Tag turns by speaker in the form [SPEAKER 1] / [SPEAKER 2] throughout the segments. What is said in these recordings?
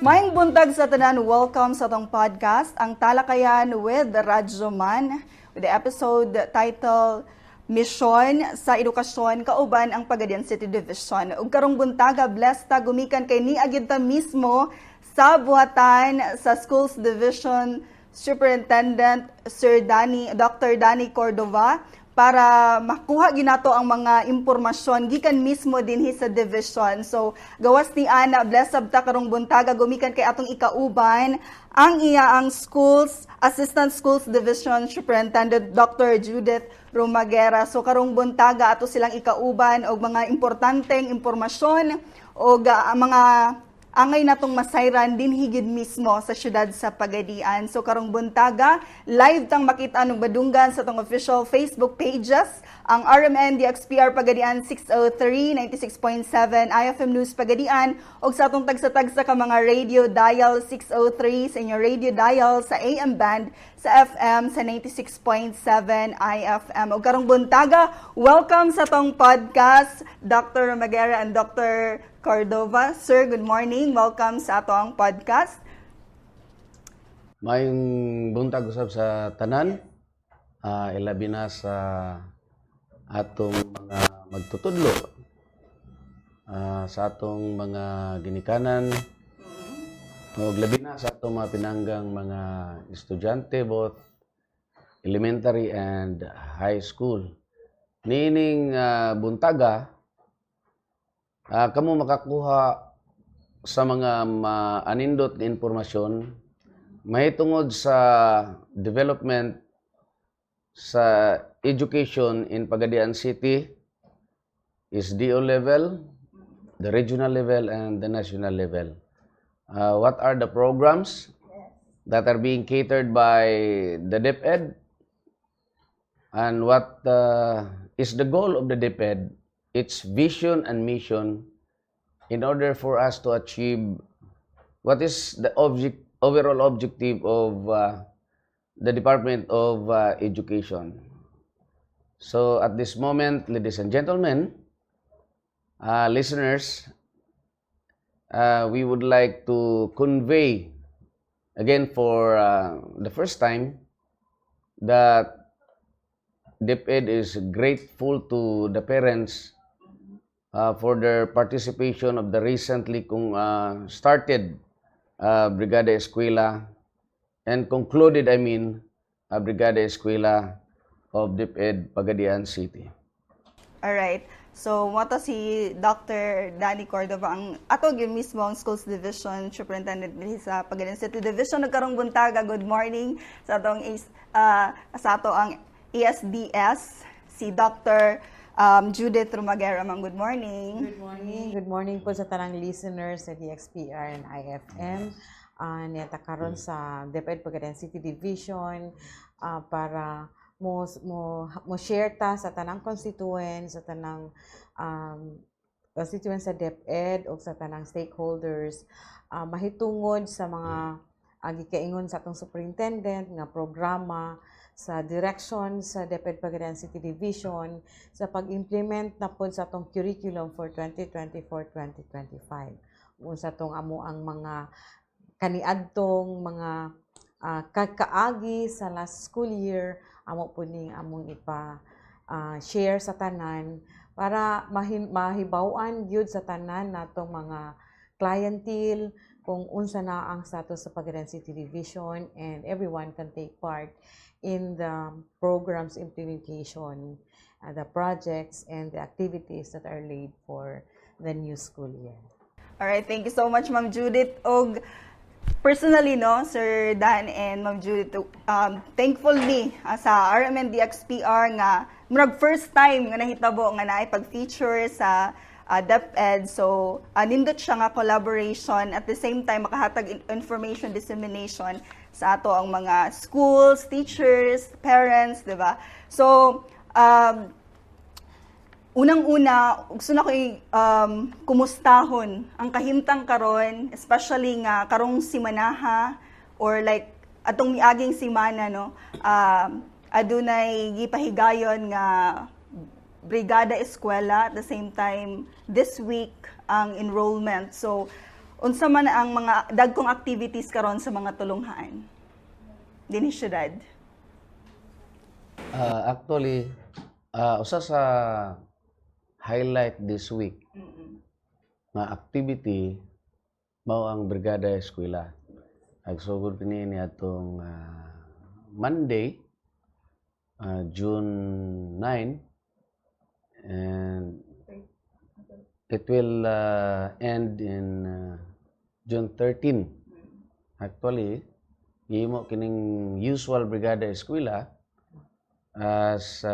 [SPEAKER 1] Maayong buntag sa tanan, welcome sa tong podcast, ang talakayan with Radyo Man, with the episode titled Mission sa Edukasyon kauban ang Pagadian City Division. Ug karong buntaga blessed ta gumikan kay ni agid ta mismo sa buhatan sa Schools Division Superintendent Dr. Danny Cordova para makuha ginato ang mga impormasyon gikan mismo dinhi sa division. So gawas ni Ana blessed ta karong buntaga gumikan kay atong ikauban ang ang Assistant Schools Division Superintendent Dr. Judith Romagera. So karong buntaga ato silang ikauban og mga importanteng impormasyon og mga angay natong masayran din higid mismo sa syudad sa Pagadian. So karong buntaga, live tang makita ng badunggan sa tong official Facebook pages, ang RMN DXPR Pagadian 603, 96.7 IFM News Pagadian, o sa atong tagsa-tagsa ka mga radio dial 603 sa inyong radio dial sa AM band, sa FM sa 96.7 IFM. O karong buntaga, welcome sa tong podcast, Dr. Romagera and Dr. Cordova. Sir, good morning. Welcome sa atong podcast.
[SPEAKER 2] Mayong buntag usab sa tanan, ilabi na sa atong mga magtutudlo, sa atong mga ginikanan, o labi na sa atong mga pinanggang mga estudyante, both elementary and high school. Nining buntaga, kamo makakuha sa mga anindot na impormasyon mahitungod sa development sa education in Pagadian City, SDO level, the regional level, and the national level. What are the programs that are being catered by the DepEd, and what is the goal of the DepEd, its vision and mission in order for us to achieve what is the overall objective of the Department of Education. So at this moment, ladies and gentlemen, listeners, we would like to convey again for the first time that DepEd is grateful to the parents for their participation of the recently started Brigada Eskwela and concluded, Brigada Eskwela of DepEd Pagadian City.
[SPEAKER 1] Alright. So, moto si Dr. Danny Cordova, ang ato yung mismo ang Schools Division Superintendent sa Pagadian City Division. Nagkarong buntaga, good morning sa ato ang ESDS, si Dr. Judith Romagera. Good morning.
[SPEAKER 3] Good morning. Good morning po sa tanang listeners sa DXPR and IFM. Niyata karon sa DepEd Pagadian City Division para mo share ta sa tanang constituents, sa tanang constituents sa DepEd o sa tanang stakeholders mahitungod sa mga gikaingon sa atong superintendent nga programa sa direction sa DepEd Pagadian City Division sa pag-implement na po sa atong curriculum for 2024-2025. Sa atong amo ang mga kaniadtong mga kakaagi sa last school year, amo po ning among share sa tanan para mahibaw-an gyud sa tanan natong mga clientele kung unsa na ang status sa Pagadian City Division, and everyone can take part in the program's implementation, the projects and the activities that are laid for the new school year.
[SPEAKER 1] Alright, thank you so much, Ma'am Judith. Og personally, Sir Dan and Ma'am Judith, thankful me sa RMN DXPR nga murag first time nga nahitabo nga naay pag-feature sa DepEd. So, nindot siya nga collaboration, at the same time makahatag information dissemination sa ato ang mga schools, teachers, parents, di ba? So, unang-una, gusto na ko'y kumustahon ang kahimtang karon, especially nga karong simanaha or like atong miaging simana, adunay gipahigayon nga Brigada Eskwela, at the same time this week ang enrollment. So Unsa man ang mga dagkong activities karon sa mga tulunghaan dinhi syudad?
[SPEAKER 2] Actually, usa sa highlight this week nga activity mao ang Brigada Eskwela. Nagsugod kini atong Monday, June 9, and it will end in June 13. Actually, gihimo kining usual Brigada Eskwela as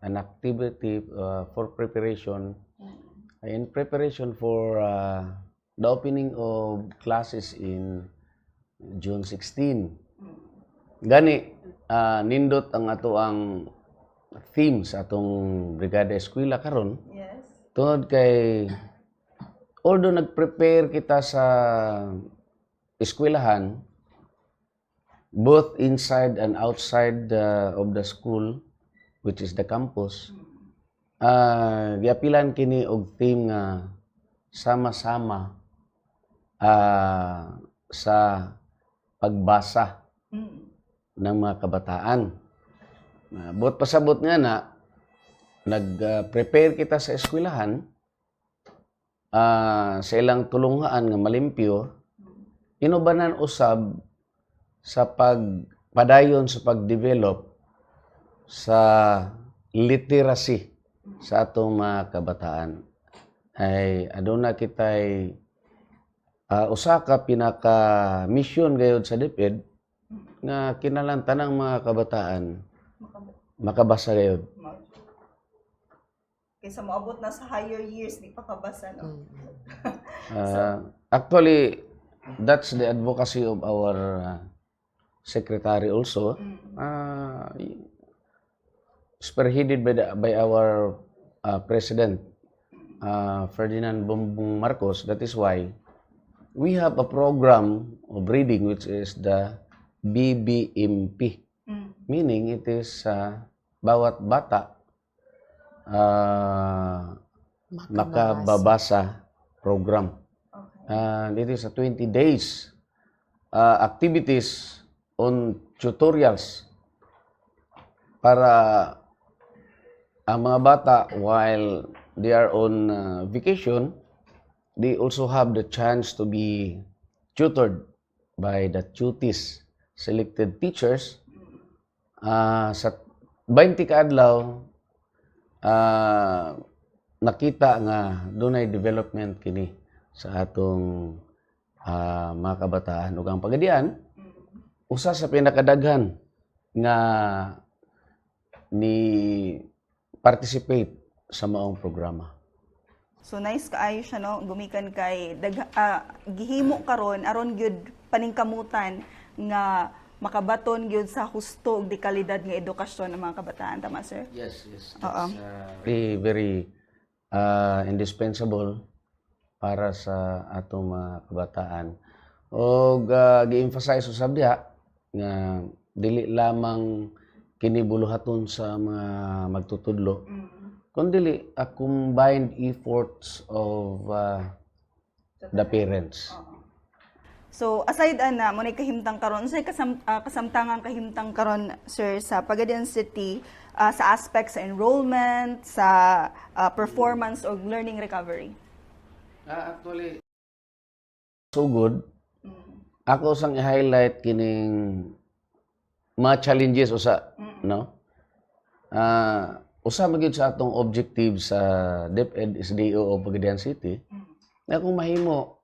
[SPEAKER 2] an activity for preparation in preparation for the opening of classes in June 16. Gani nindot ang ato ang theme sa atong Brigada Eskwela karon.
[SPEAKER 1] Yes.
[SPEAKER 2] Tungod kay although nag-prepare kita sa eskwelahan both inside and outside of the school, which is the campus, giapilan kini og theme nga sama-sama sa pagbasa ng mga kabataan. Buot pasabot nga na nag-prepare kita sa eskwelahan sa ilang tulunghaan nga malimpyo, inubanan usab sa pagpadayon sa pag-develop sa literacy sa atong mga kabataan. Ay aduna kitay usa ka pinaka mission gayud sa DepEd nga kinahanglan tanang mga kabataan makabasa gayud.
[SPEAKER 1] Kaysa moabot na sa higher years di pa kabasa no.
[SPEAKER 2] Actually, that's the advocacy of our secretary also, spearheaded by our president, Ferdinand Bongbong Marcos. That is why we have a program of reading which is the BBMP, meaning it is bawat bata makababasa program. And it is a 20 days activities on tutorials para ang mga bata while they are on vacation, they also have the chance to be tutored by the tutees, selected teachers. Sa 20 ka adlaw, nakita nga dunay development kini sa atong mga kabataan ug ang pagadian usa sa pinakadaghan nga ni participate sa maong programa.
[SPEAKER 1] So nice kaayo siya no, gumikan kay gihimo karon aron gyud paningkamutan nga makabaton gyud sa husto ug dekalidad nga edukasyon ng mga kabataan, tama sir?
[SPEAKER 2] Yes. That's very indispensable para sa atong mga kabataan. Og gi-emphasize usab diha nga dili lamang kini buluhaton sa mga magtutudlo, kundi a combined efforts of the parents.
[SPEAKER 1] So aside ana mo nay kahimtang karon unsay kasamtangang kahimtang karon sir sa Pagadian City sa aspect sa enrollment, sa performance o learning recovery?
[SPEAKER 2] Actually, so good. Ako sang i-highlight kining mga challenges usa, no? Usa magyud sa atong objective sa DepEd SDO o Pagadian City, na kung mahimo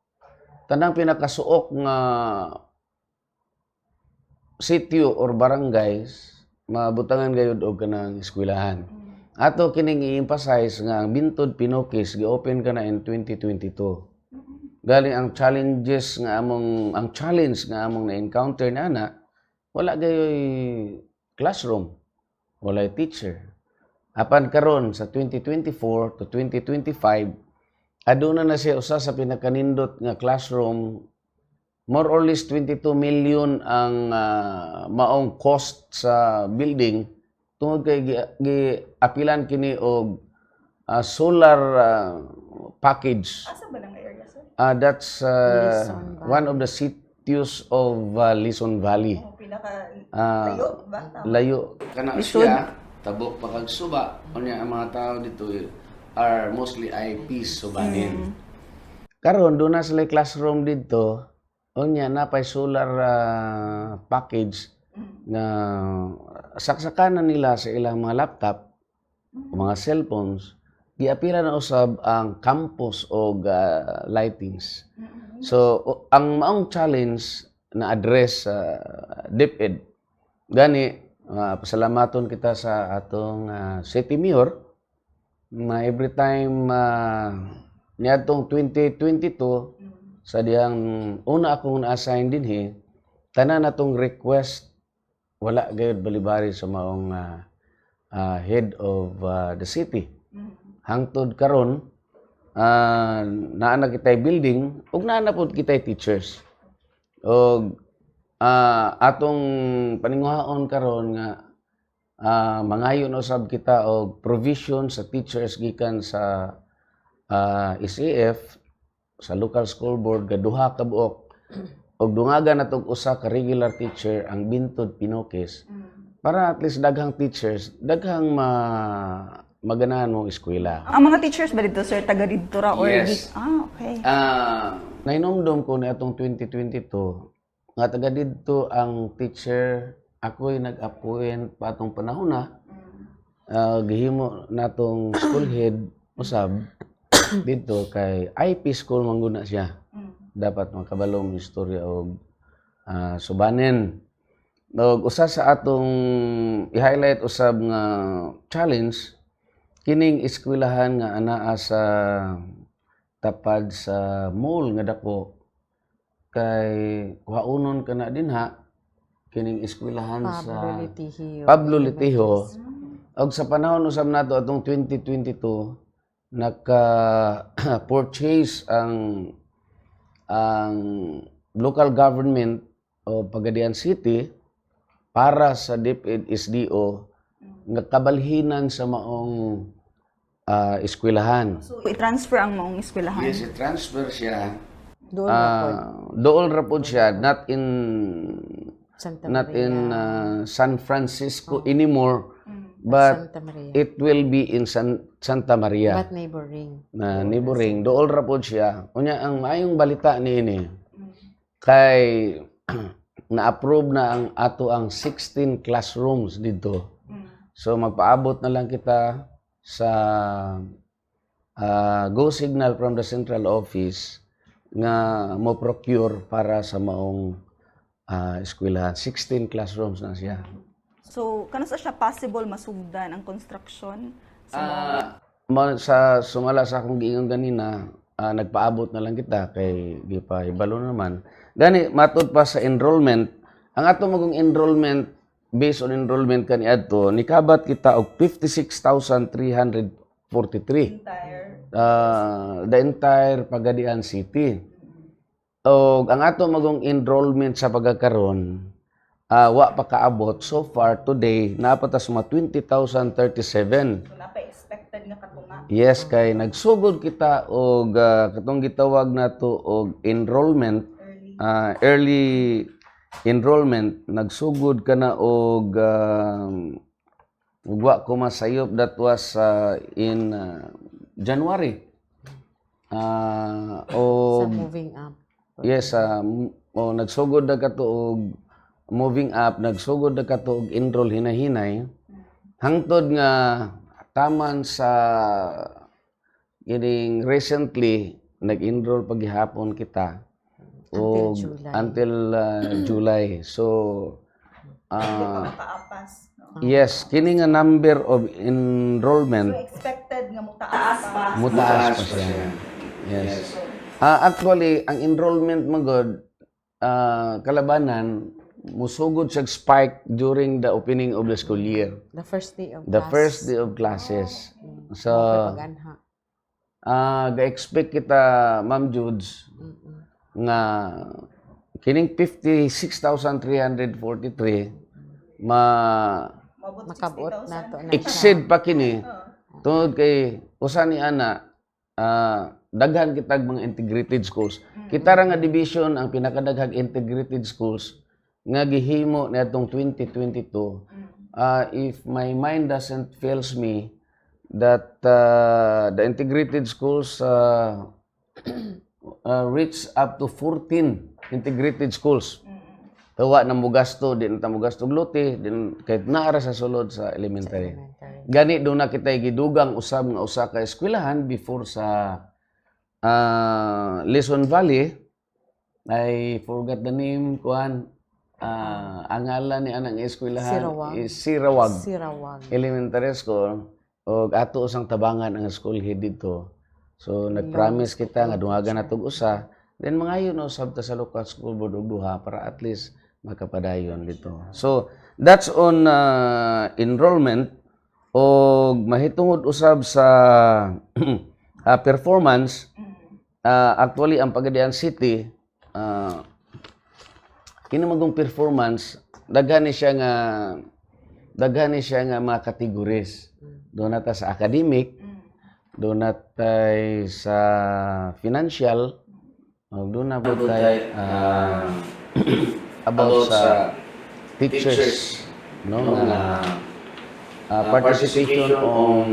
[SPEAKER 2] tanang pinakasuok nga sitio or barangays mabutangan gayud og kanang eskwelahan. Ato kining i-emphasize nga ang Bintod Pinokis gi-open ka na in 2022. Galing ang challenge nga among na-encounter na ana, wala gayoy classroom, wala teacher. Apan karon sa 2024 to 2025, aduna na siya usa sa pinakanindot nga classroom. More or less 22 million ang maong cost sa building tungod kay giapilan kini og solar package.
[SPEAKER 1] Asa ba nang area sir?
[SPEAKER 2] That's
[SPEAKER 3] Lison Valley.
[SPEAKER 2] one of the cities of Lison Valley.
[SPEAKER 1] Pinaka
[SPEAKER 2] Ah,
[SPEAKER 1] layo ba? Tama.
[SPEAKER 2] layo. Kana
[SPEAKER 1] Lisod.
[SPEAKER 2] siya, tabok pakagsuba. Unya ang mga tao dito are mostly IPs subanin. Karon doon na sila classroom dito. Unya napay solar package na saksakanan nila sa ilang mga laptop, mga cellphones. Giapira na usab ang campus o lightings. So ang maong challenge na address sa DepEd gani pasalamaton kita sa atong city mayor na every time niadtong 2022 sa diyang una akong na-assign dinhi tanan natong request wala gayud balibari sa maong head of the city. Hangtod karon naa na kitay building ug naa na pud kitay teachers. Og atong paninguhaon karon nga mangayon usab kita og provision sa teachers gikan sa SAF sa local school board gaduha ka buok og dungagan natong usa ka regular teacher ang Bintod Pinokes para at least daghang teachers daghang maganahan mong eskwela.
[SPEAKER 1] Ang mga teachers ba dito, sir, taga dito ra or
[SPEAKER 2] Yes.
[SPEAKER 1] okay.
[SPEAKER 2] Nainomdom ko na itong 2022 nga taga dito ang teacher ako'y nag-appoint pa atong panahon na gihimo natong school head usab dito kay IP school mangguna siya. Dapat makabalom istorya og subanen. Og usa sa atong i-highlight usab nga challenge kining eskwelahan nga anaa sa tapad sa mall nga dako kay kuhaunon kana dinha kining eskwelahan sa Pablo Litiho og sa panahon usab nato atong 2022 naka-purchase ang local government o Pagadian City para sa DepEd SDO nga kabalhinan sa maong eskwelahan.
[SPEAKER 1] So, i-transfer ang maong eskwelahan.
[SPEAKER 2] Yes, i-transfer siya.
[SPEAKER 3] Doon po.
[SPEAKER 2] Dool ra pod siya, not in
[SPEAKER 3] Santa
[SPEAKER 2] San Francisco anymore, but
[SPEAKER 3] Santa Maria.
[SPEAKER 2] it will be in Santa Maria.
[SPEAKER 3] But neighboring.
[SPEAKER 2] Na neighboring, dool ra pod siya. Unya ang maayong balita niini kay na-approve na ang ato ang 16 classrooms dito. So magpaabot na lang kita sa go signal from the central office nga mo procure para sa maong eskwelahan. 16 classrooms na siya.
[SPEAKER 1] So, kano sa siya possible masugdan ang construction sa
[SPEAKER 2] Sa sumala sa akong giingon ganina, nagpaabot na lang kita kay di pa ibalo naman. Gani matud pa sa enrollment, ang ato magong enrollment based on enrollment kaniadto nikabat kita og 56,343. The entire Pagadian City. O ang ato magong enrollment sa pagkakaron wa pa kaabot so far today napatas mga 20,037.
[SPEAKER 1] napa-expected nga katunga.
[SPEAKER 2] Yes kay nagsugod kita og katong gitawag nato og enrollment early enrollment nagsugod ka na og wa ko masayop that was in January.
[SPEAKER 3] Sa
[SPEAKER 2] Og
[SPEAKER 3] moving up.
[SPEAKER 2] yes, nagsugod na kato og moving up, nagsugod na kato og enroll hinahinay. Hangtod nga taman sa kining recently nag-enroll paghihapon kita
[SPEAKER 3] Until
[SPEAKER 2] og
[SPEAKER 3] July.
[SPEAKER 2] until July. So
[SPEAKER 1] Makaapas. No?
[SPEAKER 2] yes, kini nga number of enrollment
[SPEAKER 1] Expected nga mutaas pa.
[SPEAKER 2] mutaas pa siya. Yes. Actually, ang enrollment magod kalabanan musugod siya spike during the opening of the school year.
[SPEAKER 3] The first day of
[SPEAKER 2] The
[SPEAKER 3] class.
[SPEAKER 2] first day of classes. So,
[SPEAKER 3] Pag-anha.
[SPEAKER 2] ga-expect kita, Ma'am Judes, nga kining 56,343
[SPEAKER 3] Makabot na to na.
[SPEAKER 2] exceed pa kini tungod kay usa ni ana daghan kitag mga integrated schools. Kita ra nga division ang pinakadaghang integrated schools nga gihimo niadtong 2022. If my mind doesn't fails me, that the integrated schools reach up to 14 integrated schools. Tawa na mo gasto, din ta mo gasto lote, din kahit naara sa sulod sa elementary. Gani do na kitay gidugang usab nga usa ka eskwelahan before sa Lison Valley. I forgot the name kuan. Ang ngalan ni anang eskwelahan is Sirawag Elementary School. O ato usang tabangan ang school head dito. So nag-promise kita nga dungagan natog usa. Then mangayon usab ta sa local school board og duha para at least makapadayon dito. So that's on enrollment o mahitungod usab sa performance. Actually ang Pagadian City kinamagong performance daghan ni siya nga mga categories. Doon nata sa academic, doon natay sa financial, doon na po tayo about sa teachers, no? Participation on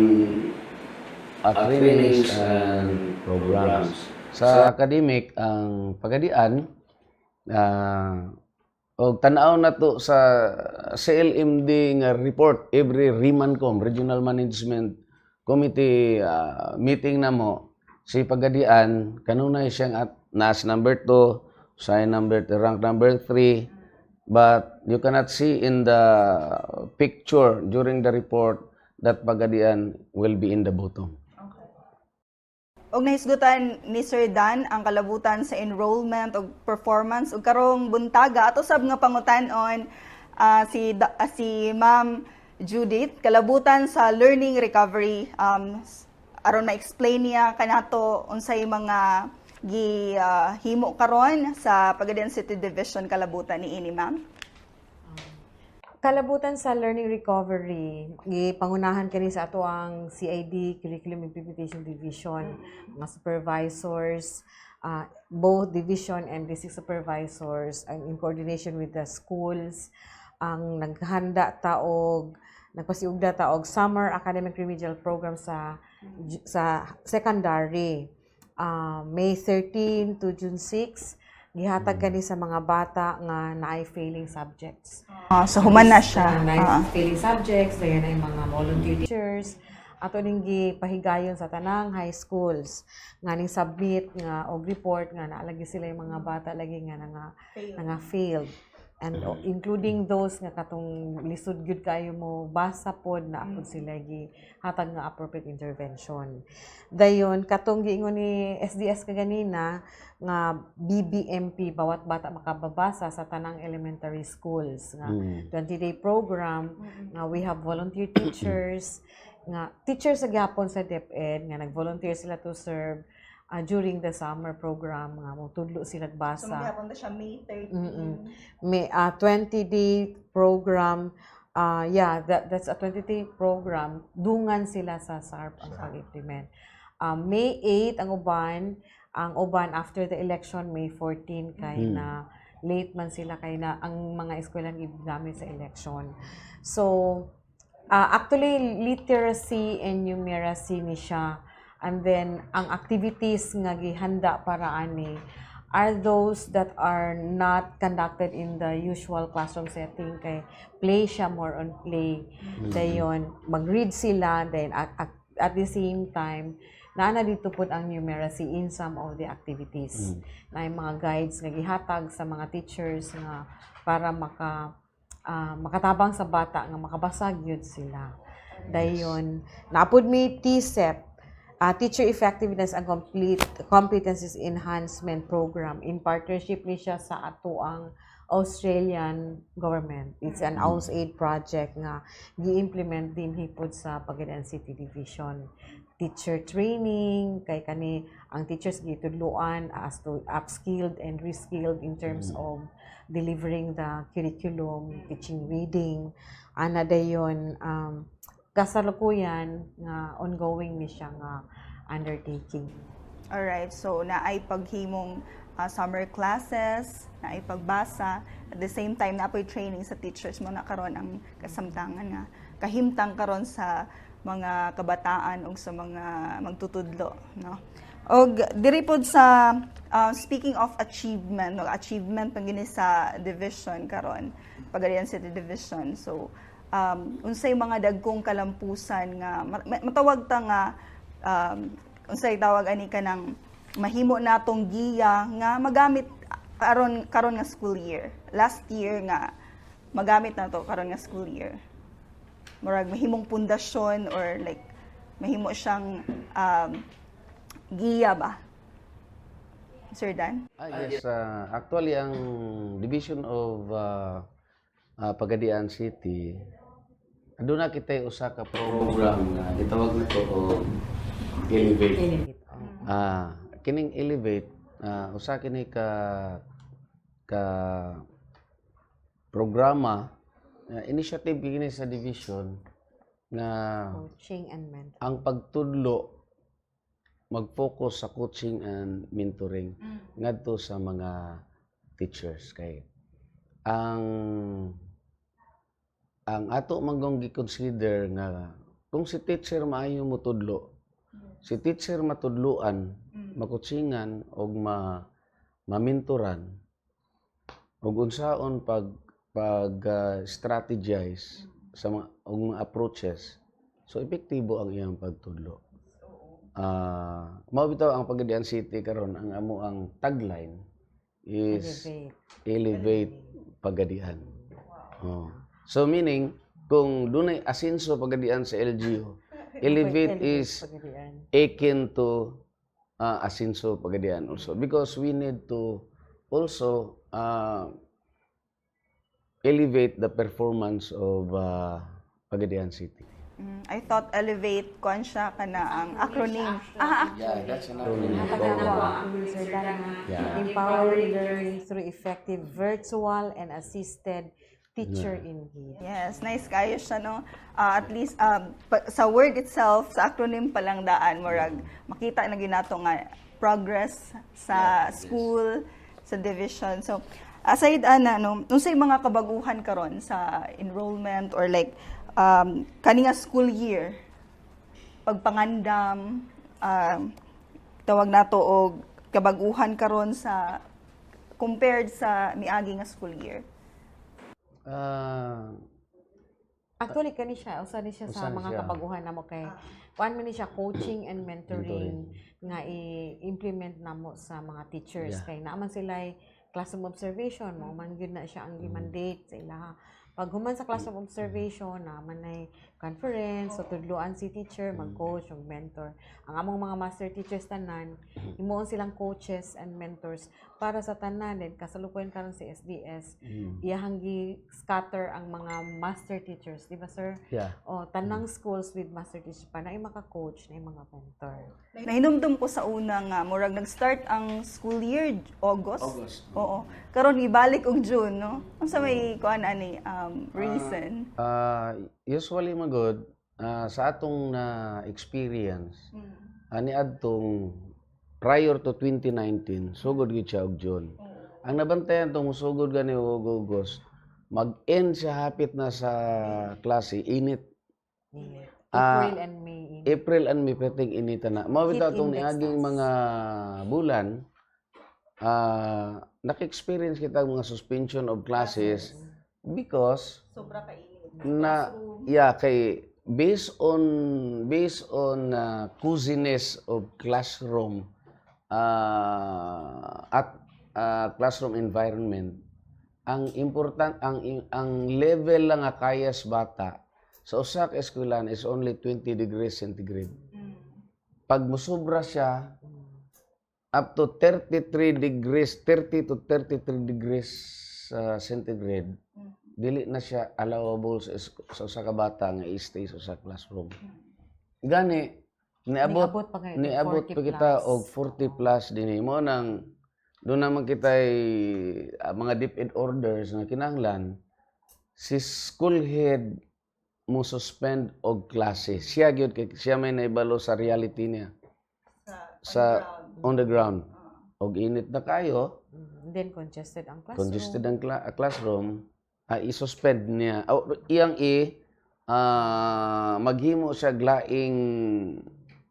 [SPEAKER 2] trainings and programs. Sa academic, ang Pagadian, og tanaw na to sa CLMD nga report every Rimancom Regional Management Committee meeting na mo si Pagadian kanunay siyang at NAS number 2, sign number rank number 3, but you cannot see in the picture during the report that Pagadian will be in the bottom.
[SPEAKER 1] Og nahisgutan ni Sir Dan ang kalabutan sa enrollment o performance ug karong buntaga ato sab nga pangutan-on si Ma'am Judith kalabutan sa learning recovery aron ma-explain niya kanato unsay mga gihimo karon sa Pagadian City Division kalabutan niini ma'am.
[SPEAKER 3] Kalabutan sa learning recovery, gipangunahan kani sa ato ang CID, Curriculum Implementation Division, mga supervisors, both division and district supervisors, in coordination with the schools, ang naghanda taog, nagpasiugda taog summer academic remedial program sa secondary, May 13 to June 6. Gihatag kani sa mga bata nga naay failing subjects.
[SPEAKER 1] So human na siya.
[SPEAKER 3] Naay failing subjects, dayon ay mga volunteer teachers. Ato ning gipahigayon sa tanang high schools nga ning submit nga og report nga naalagi sila yung mga bata lagi nga nga failed. And including those nga katong lisod gyud kayo mo basa pod na apod sila gihatag nga appropriate intervention. Dayon katong giingon ni SDS kaganina nga BBMP bawat bata makababasa sa tanang elementary schools nga 20-day program nga we have volunteer teachers nga teachers sa gyapon sa DepEd nga nag-volunteer sila to serve during the summer program nga mo tudlo sila basa.
[SPEAKER 1] So magyapon ta siya May 13.
[SPEAKER 3] May 20-day program. That's a 20-day program. Dungan sila sa SARP ang pag-implement. May 8 ang uban after the election, May 14 kay na late man sila kay na ang mga eskwelahan gigamit sa election. So actually literacy and numeracy ni siya. And then ang activities nga gihanda para ani are those that are not conducted in the usual classroom setting kay play siya, more on play. Dayon mag-read sila, then at the same time naana dito pod ang numeracy in some of the activities. Na mga guides nga gihatag sa mga teachers nga para makatabang sa bata nga makabasag yun sila. Dayon napod mi TCEP, Teacher Effectiveness and Competencies Enhancement Program, in partnership ni siya sa ato ang Australian government. It's an AusAid project nga gi-implement din hipod sa Pagadian City Division. Teacher training, kay kani ang teachers gitudloan as to upskilled and reskilled in terms of delivering the curriculum, teaching reading, ana dayon kasalukuyan nga ongoing ni siya nga undertaking.
[SPEAKER 1] Alright, so naay paghimong summer classes, naay pagbasa, at the same time naay training sa teachers mo na karon ang kasamtangan nga kahimtang karon sa mga kabataan ug sa mga magtutudlo, no? Og diri pod sa speaking of achievement, no, achievement pag gini sa division karon, Pagadian City Division. So unsay mga dagkong kalampusan nga matawag ta nga unsay tawag ani kanang mahimo natong giya nga magamit karon nga school year. Last year nga magamit na to karon nga school year. Murag mahimong pundasyon or like mahimo siyang giya ba? Sir Dan?
[SPEAKER 2] Yes, actually ang Division of Pagadian City, aduna kita usa ka program nga gitawag na to og Elevate. Kining Elevate, usa kini ka programa, initiative kini sa division nga
[SPEAKER 3] Coaching and mentoring.
[SPEAKER 2] ang pagtudlo mag-focus sa coaching and mentoring ngadto sa mga teachers kay ang ato manggong gi-consider nga kung si teacher maayo mo tudlo, si teacher matudluan, makutsingan og ma-mentoran og unsaon strategize sa mga approaches, so epektibo ang iyang pagtudlo. Mao bitaw ang Pagadian City karon ang amo ang tagline is Elevate Pagadian. So meaning kung dunay asenso Pagadian sa LGU, Elevate is
[SPEAKER 3] Pagadian.
[SPEAKER 2] akin to asenso Pagadian also because we need to also elevate the performance of Pagadian City.
[SPEAKER 1] I thought elevate kon siya kana ang acronym.
[SPEAKER 2] Yeah, that's an acronym.
[SPEAKER 3] Empower learning through effective virtual and assisted teacher engagement.
[SPEAKER 1] Yes, nice kayo siya, no? At least sa word itself, sa acronym pa lang daan, murag makita na ginato nga progress sa school, sa division. So, aside unsay mga kabaguhan karon sa enrollment or like kani nga school year, pagpangandam, tawag nato og kabaguhan karon sa compared sa miagi nga school year.
[SPEAKER 3] Actually, kani siya, usa ni siya sa
[SPEAKER 2] Usa ni
[SPEAKER 3] mga
[SPEAKER 2] siya.
[SPEAKER 3] kabaguhan namo kay kuan man ni siya coaching and mentoring nga i-implement namo sa mga teachers
[SPEAKER 2] Yeah.
[SPEAKER 3] kay naaman sila classroom observation mo man gyud na siya ang i-mandate sa ilaha. Pag human sa classroom observation na manay conference so tudloan si teacher mag-coach ug mentor. Ang among mga master teachers tanan himuon silang coaches and mentors para sa tanan din kasalukuyan karon si SDS. Iyahang gi-scatter ang mga master teachers, di ba sir?
[SPEAKER 2] Yeah.
[SPEAKER 3] O tanang schools with master teachers pa na maka-coach na mga mentor.
[SPEAKER 1] Nahinumdum ko sa una nga murag nag-start ang school year August.
[SPEAKER 2] August.
[SPEAKER 1] Oo. Karon ibalik og June, no? Unsa may kuan ani reason?
[SPEAKER 2] Usually magod sa atong experience ani adtong prior to 2019 sugod gyud siya og June. Ang nabantayan tong sugod gani og August, mag-end siya hapit na sa klase init.
[SPEAKER 3] April and May.
[SPEAKER 2] April and May preting inita na. Mao bitaw
[SPEAKER 3] Heat
[SPEAKER 2] tong
[SPEAKER 3] index
[SPEAKER 2] niaging
[SPEAKER 3] taas.
[SPEAKER 2] mga bulan naka-experience kita ng mga suspension of classes because
[SPEAKER 1] Sobra ka init.
[SPEAKER 2] na kay based on coziness of classroom at classroom environment, ang important ang level lang nga kayas bata sa usa ka eskwelahan is only 20 degrees centigrade. Pag musubra siya up to 30 to 33 degrees centigrade, dili na siya allowable sa usa ka bata nga i-stay sa usa classroom. Gani niabot
[SPEAKER 3] pa kayo,
[SPEAKER 2] niabot
[SPEAKER 3] 40
[SPEAKER 2] pa kita
[SPEAKER 3] plus.
[SPEAKER 2] og 40 plus dinhi mo nang doon naman kita mga DepEd orders nga kinahanglan si school head mo suspend og klase. Siya gyud kay siya may naibalo sa reality niya. Sa on the ground. Og init na kayo,
[SPEAKER 3] Then congested ang classroom.
[SPEAKER 2] congested ang classroom, i-suspend niya. Iyang maghimo siya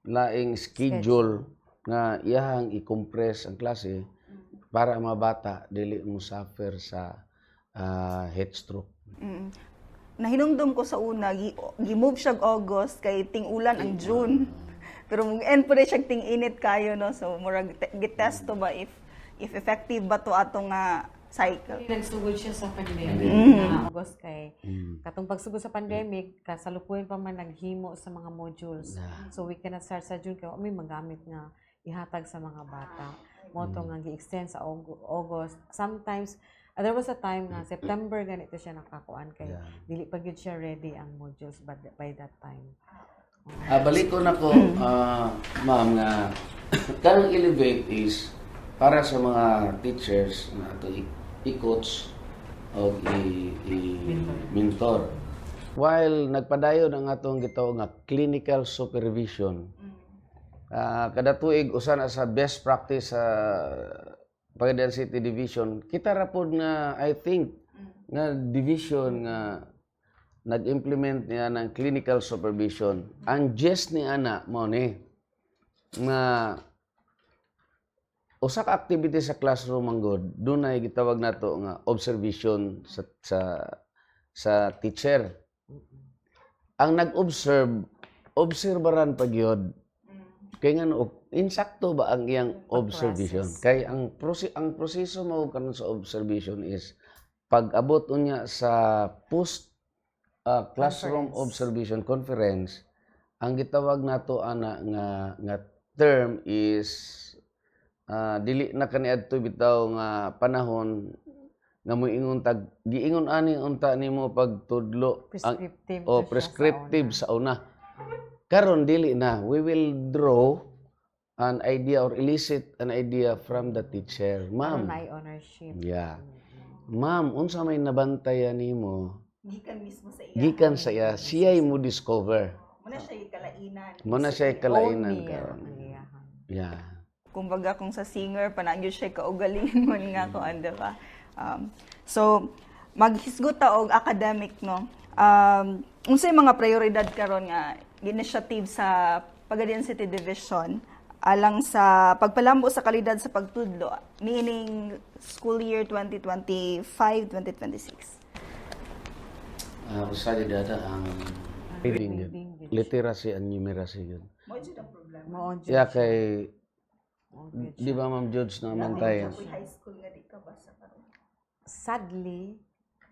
[SPEAKER 2] laing schedule nga iyang i-compress ang klase para ang mga bata dili mo suffer sa heat stroke.
[SPEAKER 1] Nahinumdum ko sa una, gi-move siya August kay ting-ulan ang June. Pero mong end po rin siya ting-init kayo, no? So, murag gitest to ba if effective ba to atong cycle.
[SPEAKER 3] Nagsugod siya sa pandemic na August kay katong pagsugod sa pandemic kasalukuyan pa man naghimo sa mga modules. So we cannot start sa June kay may magamit nga ihatag sa mga bata. Mo to nga gi-extend sa August. Sometimes there was a time nga September ganito siya nakakuan kay dili pa gyud siya ready ang modules by that time.
[SPEAKER 2] Balik ko na ko, ma'am, nga kanang elevate is para sa mga teachers na ato i-coach o i-mentor. While nagpadayon ang atong gitawag nga clinical supervision, kada tuig usa na sa best practice sa Pagadian City Division, kita ra pod nga I think nga division nga nag-implement niya ng clinical supervision. Ang gist ni ana mo ni nga usa ka activity sa classroom ang god dunay gitawag nato nga observation sa teacher. Ang nag-observe obserbaran pagyod kay ngano insakto ba ang iyang observation kay ang proseso mao kanon sa observation is pag-abot unya sa post classroom observation conference ang gitawag nato ana nga term is dili na kaniadto bitaw nga panahon nga moingon giingon ani unta nimo pagtudlo prescriptive sa una. Karon dili na, we will draw an idea or elicit an idea from the teacher. Ma'am.
[SPEAKER 3] May ownership.
[SPEAKER 2] Yeah. Ma'am, unsa may nabantayan nimo?
[SPEAKER 1] Gikan mismo sa iya.
[SPEAKER 2] Gikan sa iya, siya'y mo discover.
[SPEAKER 1] Muna siya kalainan.
[SPEAKER 2] Muna siya'y kalainan
[SPEAKER 3] Only,
[SPEAKER 2] karon. Yeah.
[SPEAKER 1] Kumbaga kung sa singer, panagyo siya kaugalingon nga ko, di ba? So, maghisgot ta og academic, no? Unsay mga prioridad karon nga initiative sa Pagadian City Division alang sa pagpalambo sa kalidad sa pagtudlo, meaning school year 2025-2026?
[SPEAKER 2] Usa dada ang reading, literacy and numeracy yun.
[SPEAKER 1] Mo jud ang problema.
[SPEAKER 2] Yeah, kay di ba Ma'am George na mantay?
[SPEAKER 1] High school nga di ka basa karon.
[SPEAKER 3] Sadly,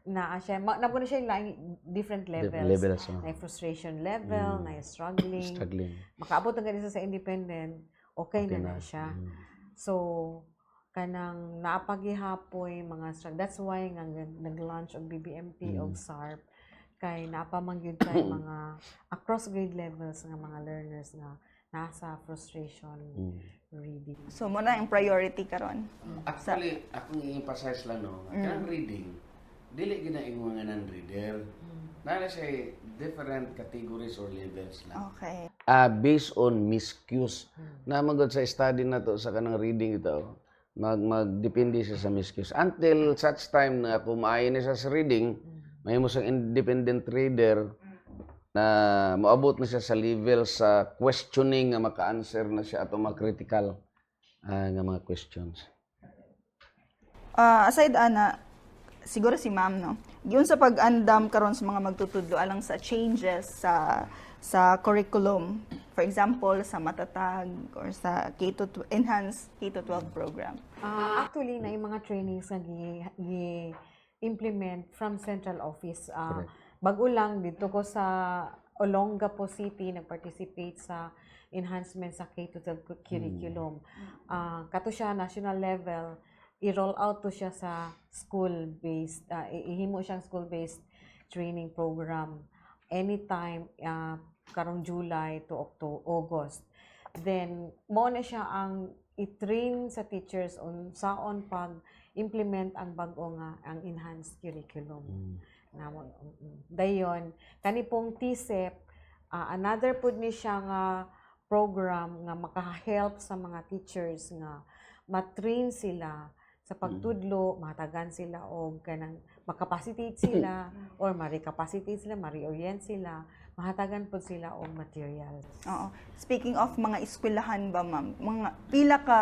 [SPEAKER 3] na siya na siya yung different levels.
[SPEAKER 2] Levels
[SPEAKER 3] na frustration level, na struggling. Makaabot ang ganito sa independent, okay na siya. So, kanang naapagihapoy mga struggle. That's why nga nag-launch og BBMP og SARP kay napamangyud kay mga across grade levels nga mga learners nga nasa frustration reading.
[SPEAKER 1] So, muna yung priority karon.
[SPEAKER 2] Actually, akong i-emphasize lang no, kanang reading dili ginaingon nga non-reader. Nana siya different categories or levels lang.
[SPEAKER 1] Okay.
[SPEAKER 2] Based on miscues. Na magod sa study na to sa kanang reading ito, magdepende siya sa miscues. Until such time na kumaayon siya sa reading, may mo siyang independent reader na moabot na siya sa level sa questioning nga maka-answer na siya ato mga critical nga mga questions.
[SPEAKER 1] Aside ana, siguro si ma'am, no? Yun sa pag-andam karon sa mga magtutudlo alang sa changes sa curriculum. For example, sa matatag or sa enhanced K-12 program.
[SPEAKER 3] Actually, na yung mga trainings na gi-implement from central office. Bago lang, dito ko sa Olongapo City, nag-participate sa enhancement sa K-12 curriculum. Kato siya, national level, i-roll out to siya sa school-based, ihimo siyang school-based training program anytime karong July to August. Then, mo na siya ang i-train sa teachers on saon pag-implement ang bago nga ang enhanced curriculum. Dayon, kani pong TCEP, another pud ni siya nga program nga makahelp sa mga teachers nga matrain sila sa pagtudlo, mahatagan sila o kanang makapacitate sila or ma-recapacitate sila, ma-reorient sila, mahatagan po sila og materials.
[SPEAKER 1] Oo. Speaking of mga eskwelahan ba, ma'am, mga pila ka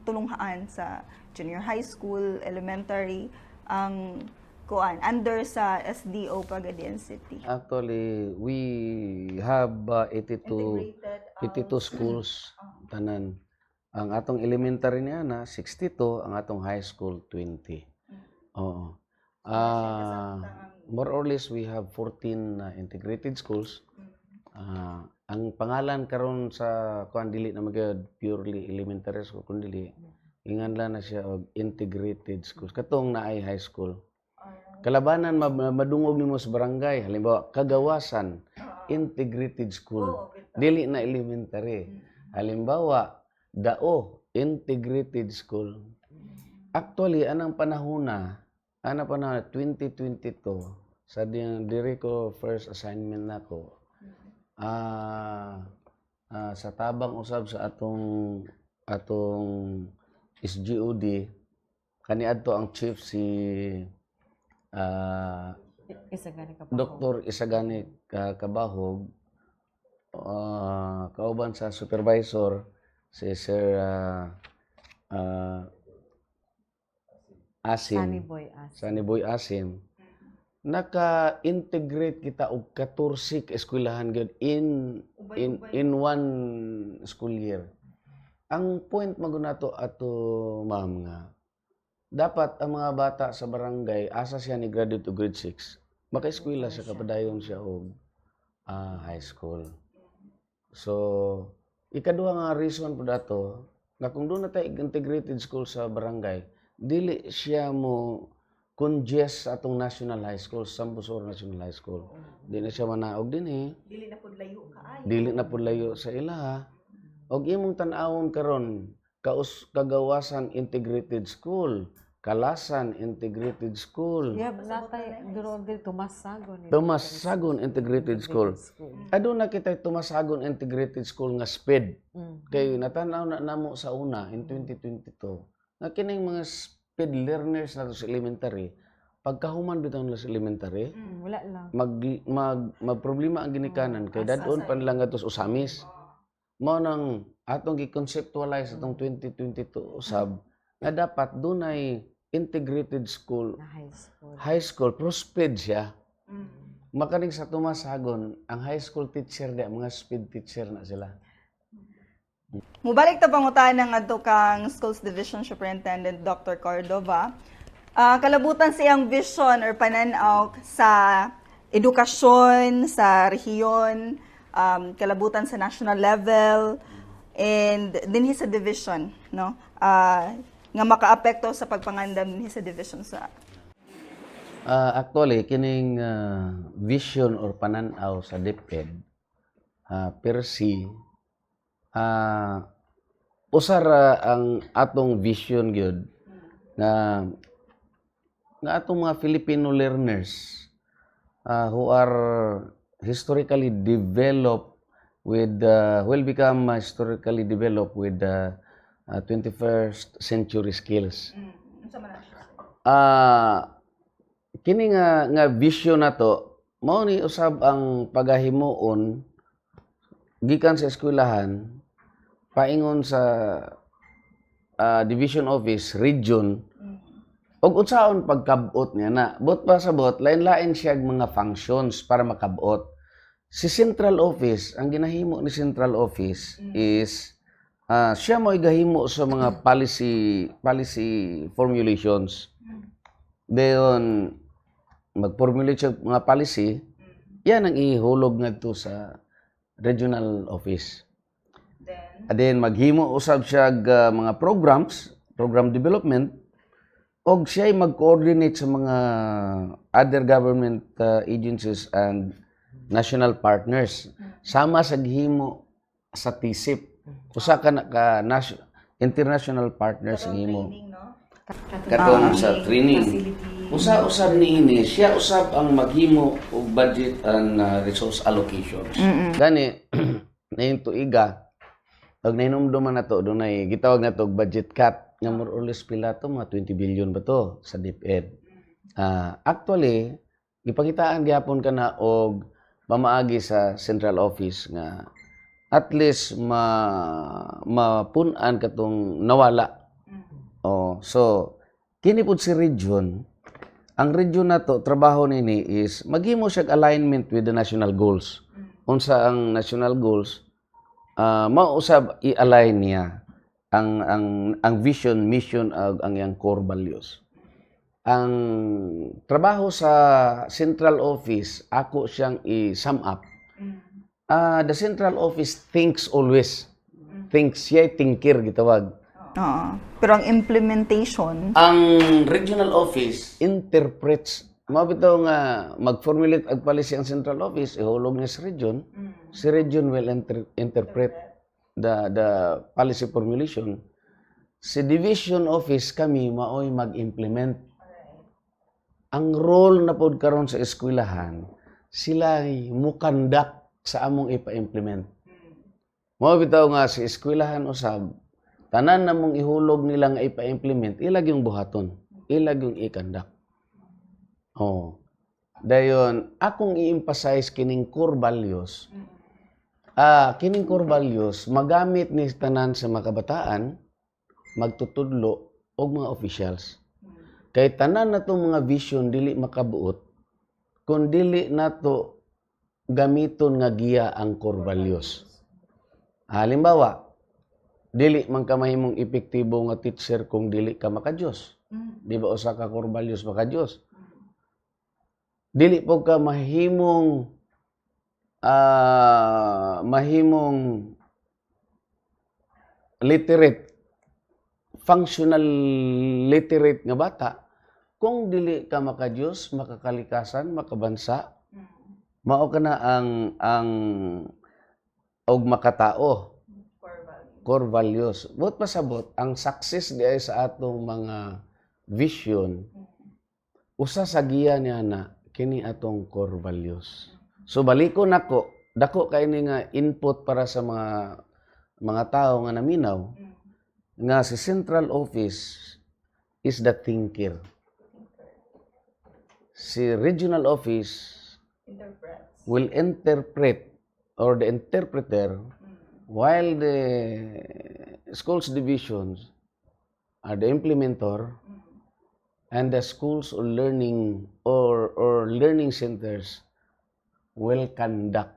[SPEAKER 1] tulunghaan sa junior high school, elementary, ang under sa SDO Pagadian City?
[SPEAKER 2] Actually, we have 82 schools tanan. Ang atong elementary niya na 62, ang atong high school 20. Oo. More or less we have 14 integrated schools. Ang pangalan karon sa kuan dili na magyud purely elementary school kun dili inganlan na siya og integrated schools katong naay high school. Kalabanan madungog nimo sa barangay, halimbawa Kagawasan integrated school, dili na elementary. Halimbawa Dao integrated school. Actually anang panahon na 2022 sa diri ko first assignment nako. Sa tabang usab sa atong SGOD kaniadto ang chief si
[SPEAKER 3] Isagani Kabahog.
[SPEAKER 2] Dr. Isagani Kabahog, kauban sa supervisor si Sir
[SPEAKER 3] Sunny
[SPEAKER 2] Boy Asim. Naka-integrate kita og 14 eskwelahan gyud in one school year. Ang point magunato ato ma'am nga dapat ang mga bata sa barangay asa siya ni graduate to grade 6 maka-eskwela siya kapadayon siya og high school. So ikaduha nga reason po dato nga kung doon na tayo integrated school sa barangay dili siya mo congest sa atong national high school, Sambusor National High School. Di na siya manaog din
[SPEAKER 1] Dili na pud layo kaayo.
[SPEAKER 2] Dili na pud layo sa ila. Og imong tan-awon karon Kagawasan Integrated School, Kalasan Integrated School.
[SPEAKER 3] Yeah, natay duro dito Tumasagon.
[SPEAKER 2] Tumasagon Integrated School. Aduna kita Tumasagon Integrated School nga SPED. Kay natanaw na namo sa una in 2022. Nga kining mga SPED learners na sa elementary, pagkahuman bitaw nila sa elementary,
[SPEAKER 3] wala lang.
[SPEAKER 2] Magproblema ang ginikanan kay dadon pa nila ngadto sa Usamis. Mao nang atong gi-conceptualize atong 2022 usab nga dapat dunay integrated school, high school pero SPED siya. Makaning sa Tumasagon, ang high school teacher di mga SPED teacher na sila.
[SPEAKER 1] Mubalik ta pangutan ng adto kang Schools Division Superintendent Dr. Cordova. Kalabutan siyang vision or pananaw sa edukasyon sa rehiyon, kalabutan sa national level and dinhi sa division, no? Nga makaapekto sa pagpangandam dinhi sa division sa
[SPEAKER 2] actually kining vision or pananaw sa DepEd per se usara ang atong vision gyud nga atong mga Filipino learners who are historically developed with will become historically developed with 21st century skills. Kini nga vision nato mao ni usab ang pagahimuon gikan sa eskwelahan paingon sa division office, region, og unsaon pagkabot niya na. Bot pa sa bot, lain-lain siya mga functions para makabot. Si central office, ang ginahimo ni central office is siya mo igahimo sa mga policy formulations. Dayon mag-formulate siya mga policy, yan ang ihulog ngadto sa regional office. Then maghimo usab siya mga program development og siya mag-coordinate sa mga other government agencies and national partners sama sa gihimo sa TISIP. Usa ka international partners gihimo. Katong sa training. Usa-usab niini, siya usab ang maghimo og budget and resource allocations. Gani naing tuiga Pag nainumduman na to, dunay gitawag na to budget cut nga more or less pila to mga 20 billion ba to sa DepEd. Actually, ipakitaan gyapon ka na og pamaagi sa central office nga at least mapunan katong nawala. So kini pud si region. Ang region na to, trabaho nini is maghimo siya alignment with the national goals. Unsa ang national goals, mausab i-align niya ang vision, mission ag ang iyang core values. Ang trabaho sa central office, ako siyang i-sum up. The central office thinks always. Thinks, siya thinker gitawag.
[SPEAKER 1] Pero ang implementation,
[SPEAKER 2] Ang regional office interprets. Mabitaw nga mag-formulate ag policy ang central office, ihulog niya sa region. Si region will interpret the policy formulation. Si division office kami maoy mag-implement. Ang role na pod karon sa eskwelahan, sila mukandak sa among ipa-implement. Mabitaw nga si eskwelahan usab, tanan na mong ihulog nila nga ipa-implement, ilag yung buhaton, ilag yung ikandak. Dayon, akong i-emphasize kining core values. Kining core values, magamit ni tanan sa mga kabataan, magtutudlo, o mga officials. Kay tanan na itong mga vision, dili makabuot, kung dili na to gamiton nga giya ang core values. Halimbawa, dili man ka mahimong epektibo nga teacher kung dili ka makadiyos. Di ba usa ka core values makadiyos? Dili po ka mahimong literate, functional literate nga bata kung dili ka makadiyos, makakalikasan, makabansa. Mao ka na ang og makatao. Core values. Buot pasabot, ang success di ay sa atong mga vision, usa sa giya niya na, kini atong core values. So balikon nako, dako kay ni nga input para sa mga tao nga naminaw, nga si central office is the thinker. Si regional office will interpret, or the interpreter, while the schools divisions are the implementer, and the schools or learning centers will conduct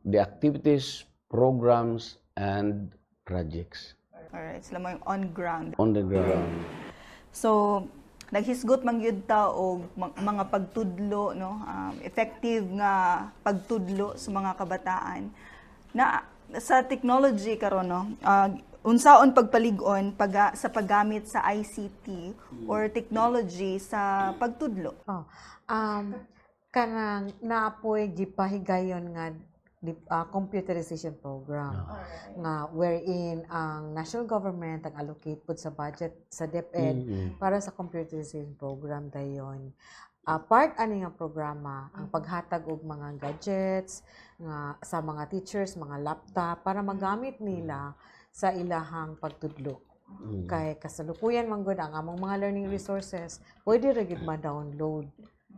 [SPEAKER 2] the activities, programs, and projects
[SPEAKER 1] alright, sila mo yung on ground.
[SPEAKER 2] on the ground.
[SPEAKER 1] So, naghisgot man gyud ta og mga pagtudlo, no? Effective nga pagtudlo sa mga kabataan na sa technology karon, no? Unsaon pagpalig-on sa paggamit sa ICT or technology sa pagtudlo.
[SPEAKER 3] Kanang naapoy gipahigayon nga computerization program nga wherein ang national government ang allocate pud sa budget sa DepEd para sa computerization program dayon. Part ani nga programa ang paghatag og mga gadgets nga sa mga teachers, mga laptop para magamit nila sa ilahang pagtudlo. Kay kasalukuyan man gud ang among mga learning resources pwede ra gyud ma-download.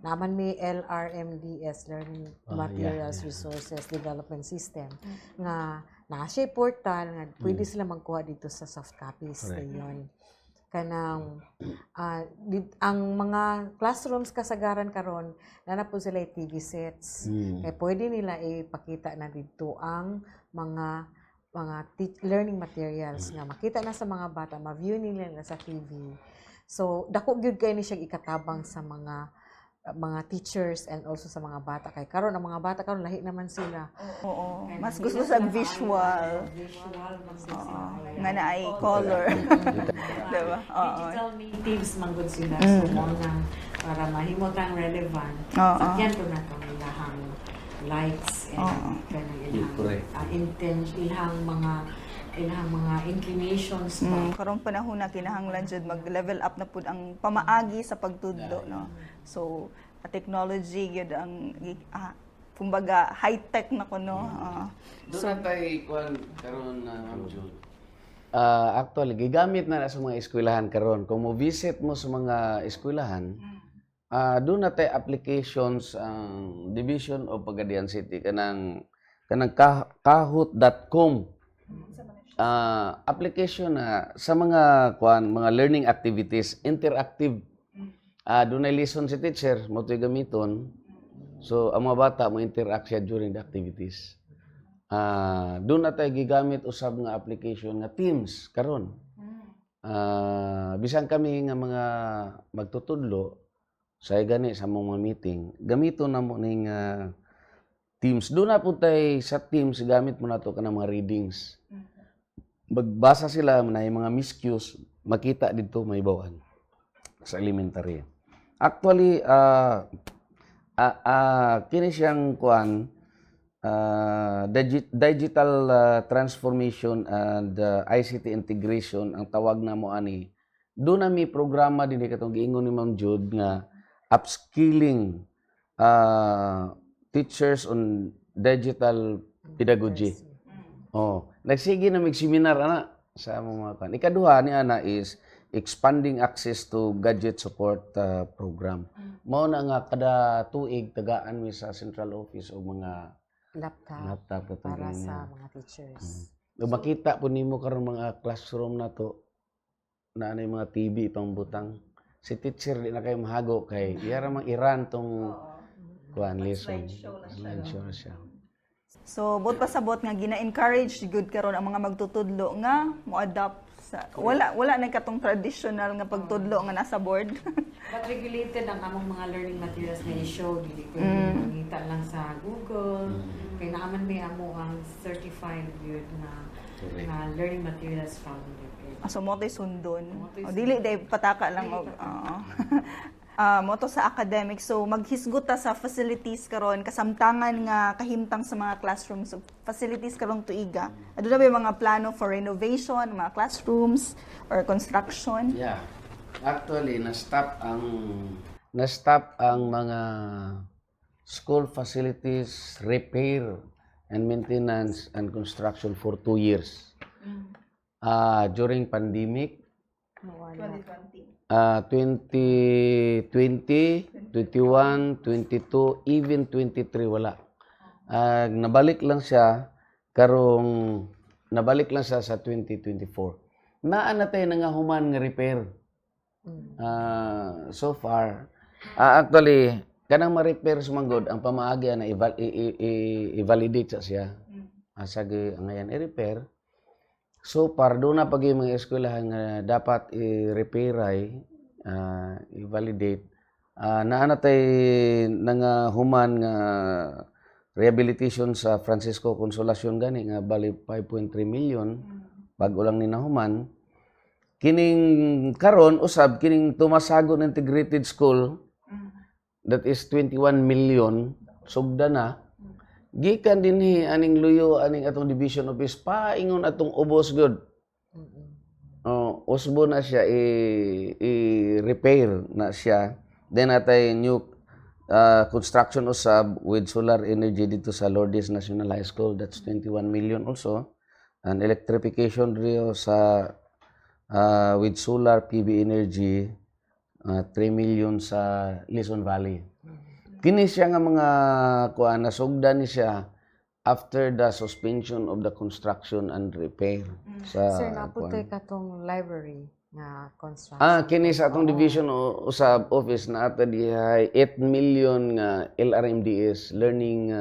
[SPEAKER 3] Naman may LRMDS, Learning Materials Resources Development System, nga na-siya portal nga pwede sila magkuha dito sa soft copies. Dayon. Kanang ang mga classrooms kasagaran karon na po sila TV sets. Kaya pwede nila ipakita na dito ang mga learning materials nga makita na sa mga bata, ma-view nila na sa TV. So dako gyud kay ni siya ikatabang sa mga teachers and also sa mga bata kay karon ang mga bata karon lahi naman sila.
[SPEAKER 1] Oo, mas gusto sa visual. Nga na ay color. Diba?
[SPEAKER 3] Digital natives man gud sila so mo nang para mahimutang relevant. Sakyan to na tong ilahang likes and ilahang mga inclinations pa.
[SPEAKER 1] Karong panahon na kinahanglan jud mag-level up na pud ang pamaagi sa pagtudlo, no. So, technology gyud ang kumbaga high-tech na kuno.
[SPEAKER 2] Doon na tayo kuan karon na Ma'am Jude. Actually, gigamit na sa mga eskwelahan karon. Kung mo visit mo sa mga eskwelahan, doon na tayo applications ang Division of Pagadian City kanang kahoot.com. Application na sa mga mga learning activities, interactive. Doon na lesson si teacher, mo ito gamiton. So, ang mga bata mo interact siya during the activities. Doon na tayo gigamit usab nga application nga Teams karon. Bisan kami nga mga magtutudlo sa gani sa mga meeting, gamito na mo ning Teams. Doon na po tayo sa Teams gamit mo na to kanang mga readings. Magbasa sila na yung mga miscues, makita dito may bawan sa elementary. Actually, kini siyang kuan digital transformation and ICT integration ang tawag na mo ani. Doon na may programa din katong giingon ni Ma'am Jude nga upskilling teachers on digital pedagogy. Nagsige na mig-seminar ana sa mga kan. Ikaduha ni ana is expanding access to gadget support program. Mao na nga kada tuig tagaan mi sa central office o mga laptop
[SPEAKER 3] para sa mga teachers.
[SPEAKER 2] Makita po nimo karon mga classroom na to na ano yung mga TV pang butang. Si teacher di na kayo mahago kay iyara mang iran tong kuan lesson. Slideshow na siya.
[SPEAKER 1] So, bot pasabot nga gina-encourage good karon ang mga magtutudlo nga mo-adopt sa wala na katong traditional nga pagtudlo nga nasa board.
[SPEAKER 3] But regulated ang among mga learning materials na i-show, dili pwede makita lang sa Google. Kaya naaman may amo ang certified yun na learning materials from DepEd.
[SPEAKER 1] So, mo to'y sundon. Dili day pataka lang og mo to sa academic. So, maghisgot ta sa facilities karon kasamtangan nga kahimtang sa mga classrooms. So, facilities karong tuiga. Aduna ba yung mga plano for renovation, mga classrooms or construction?
[SPEAKER 2] Yeah. Actually, na-stop ang mga school facilities repair and maintenance and construction for 2 years. During pandemic, 2020, 21, 22, even 23 wala. Nabalik lang siya sa 2024. Naa na tayo nga human nga repair. So far, actually, kanang ma-repair sumanggod ang pamaagi na i-validate siya. Asagi ngayon i-repair. So far, doon na pag yung mga eskwelahan nga dapat i-repair i-validate. Naanatay nga human nga rehabilitation sa Francisco Consolacion gani nga bali 5.3 million bago lang ni nahuman. Kining karon usab kining Tumasagon Integrated School that is 21 million sugda na. Gikan dinhi aning luyo aning atong division office paingon atong ubos good. Usbo na siya i-repair na siya. Then atay new construction usab with solar energy dito sa Lourdes National High School, that's 21 million also. And electrification rio sa with solar PV energy 3 million sa Luzon Valley. Kini siya nga mga kuan nasugdan ni siya after the suspension of the construction and repair sa
[SPEAKER 3] Sir, naputoy katong library nga construction.
[SPEAKER 2] Kini sa atong division usab office na ato dihay 8 million nga LRMDS learning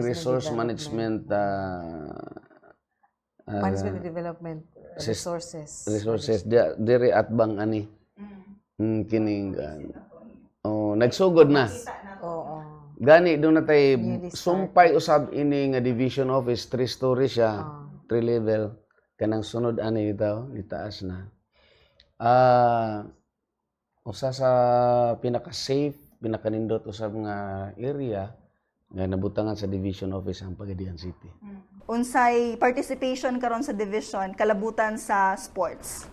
[SPEAKER 2] resource management
[SPEAKER 3] management and development resources
[SPEAKER 2] dire at bang ani kining nagsugod na. Gani doon na tayo sumpay usab ini nga division office 3 story siya 3 level kanang sunod ani daw nitaas na. Usa sa pinaka safe pinakanindot usab nga area nga nabutangan sa division office ang Pagadian City.
[SPEAKER 1] Unsay participation karon sa division kalabutan sa sports?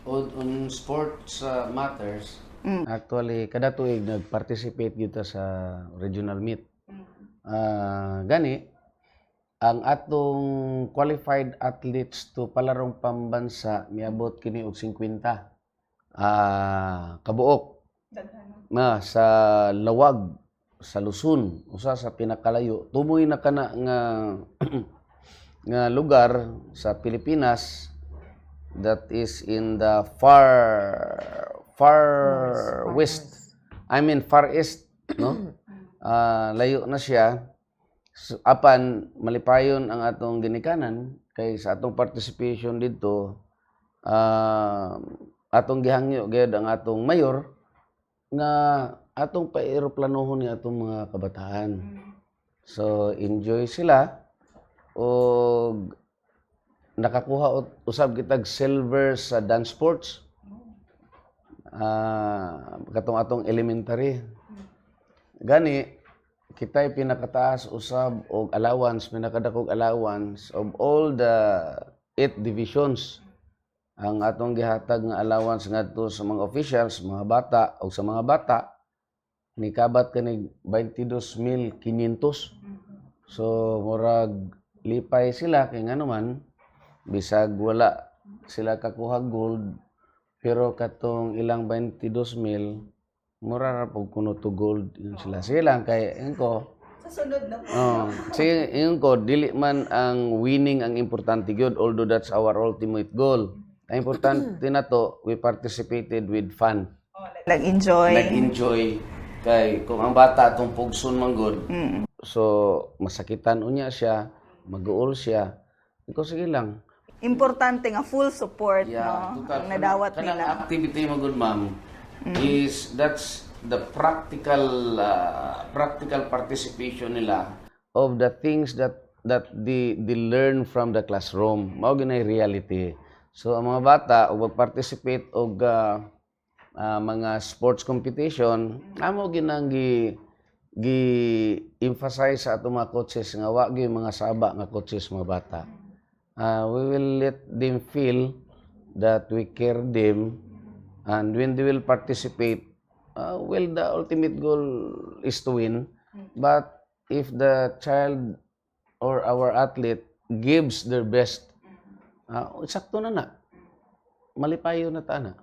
[SPEAKER 2] On sports matters, Actually, kada tuig nag-participate kita sa regional meet. Gani, ang atong qualified athletes to palarong pambansa miabot kini og 50 kabuok sa Lawag, sa Luzon, usa sa pinakalayo. Tumoy na kana nga nga lugar sa Pilipinas that is in the far west. I mean far east, no? Layo na siya. Apan malipayon ang atong ginikanan kay sa atong participation dito, atong gihangyo gyud ang atong mayor nga atong paeroplanohon ni atong mga kabataan. So enjoy sila og nakakuha usab kitag silver sa dance sports. Katong atong elementary. Gani kita'y pinakataas usab og allowance, pinakadakog allowance of all the 8 divisions. Ang atong gihatag nga allowance ngadto sa mga officials, mga bata o sa mga bata nikabat kanig 22,500. So murag lipay sila kay nganuman bisag wala sila kakuha gold pero katong ilang 22,000 mura ra pug kuno to gold yun sila kay engko
[SPEAKER 1] Sa sunod na po.
[SPEAKER 2] sige engko dili man ang winning ang importante gyud, although that's our ultimate goal. Ang importante na to, we participated with fun.
[SPEAKER 1] Nag-enjoy.
[SPEAKER 2] Nag-enjoy kay kung ang bata atong pugson man gud. So masakitan unya siya, mag-uol siya. Ikaw sige lang.
[SPEAKER 1] Importante nga full support, no?
[SPEAKER 2] total.
[SPEAKER 1] Ang nadawat
[SPEAKER 2] Kanang
[SPEAKER 1] nila.
[SPEAKER 2] activity mo good ma'am is that's the practical participation nila of the things that they learn from the classroom. Mao ginay reality. So ang mga bata og participate og mga sports competition, amo ginang gi-emphasize sa atong mga coaches nga wa gyud mga saba nga coaches mga bata. We will let them feel that we care them, and when they will participate, well, the ultimate goal is to win. But if the child or our athlete gives their best, sakto na. Malipayo na ta na.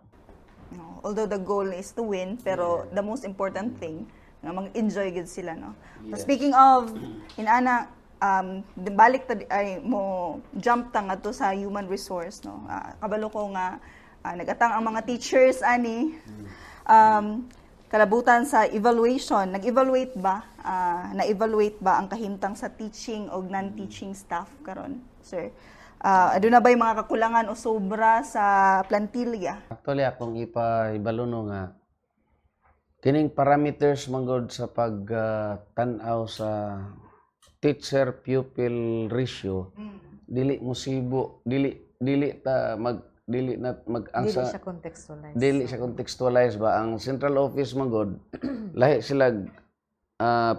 [SPEAKER 1] No, although the goal is to win, pero the most important thing nga mag-enjoy gid sila, no. Speaking of inana balik ta ay mo jump ta ngadto sa human resource, no. Kabalo ko nga nagatang ang mga teachers ani kalabutan sa evaluation. Nag-evaluate ba? Na-evaluate ba ang kahimtang sa teaching o non-teaching staff karon, sir? Aduna ba'y mga kakulangan o sobra sa plantilya?
[SPEAKER 2] Actually, akong ipaibaluno nga, kining parameters manggod sa pagtanaw sa teacher-pupil ratio, dili siya contextualize ba ang central office manggod lahi sila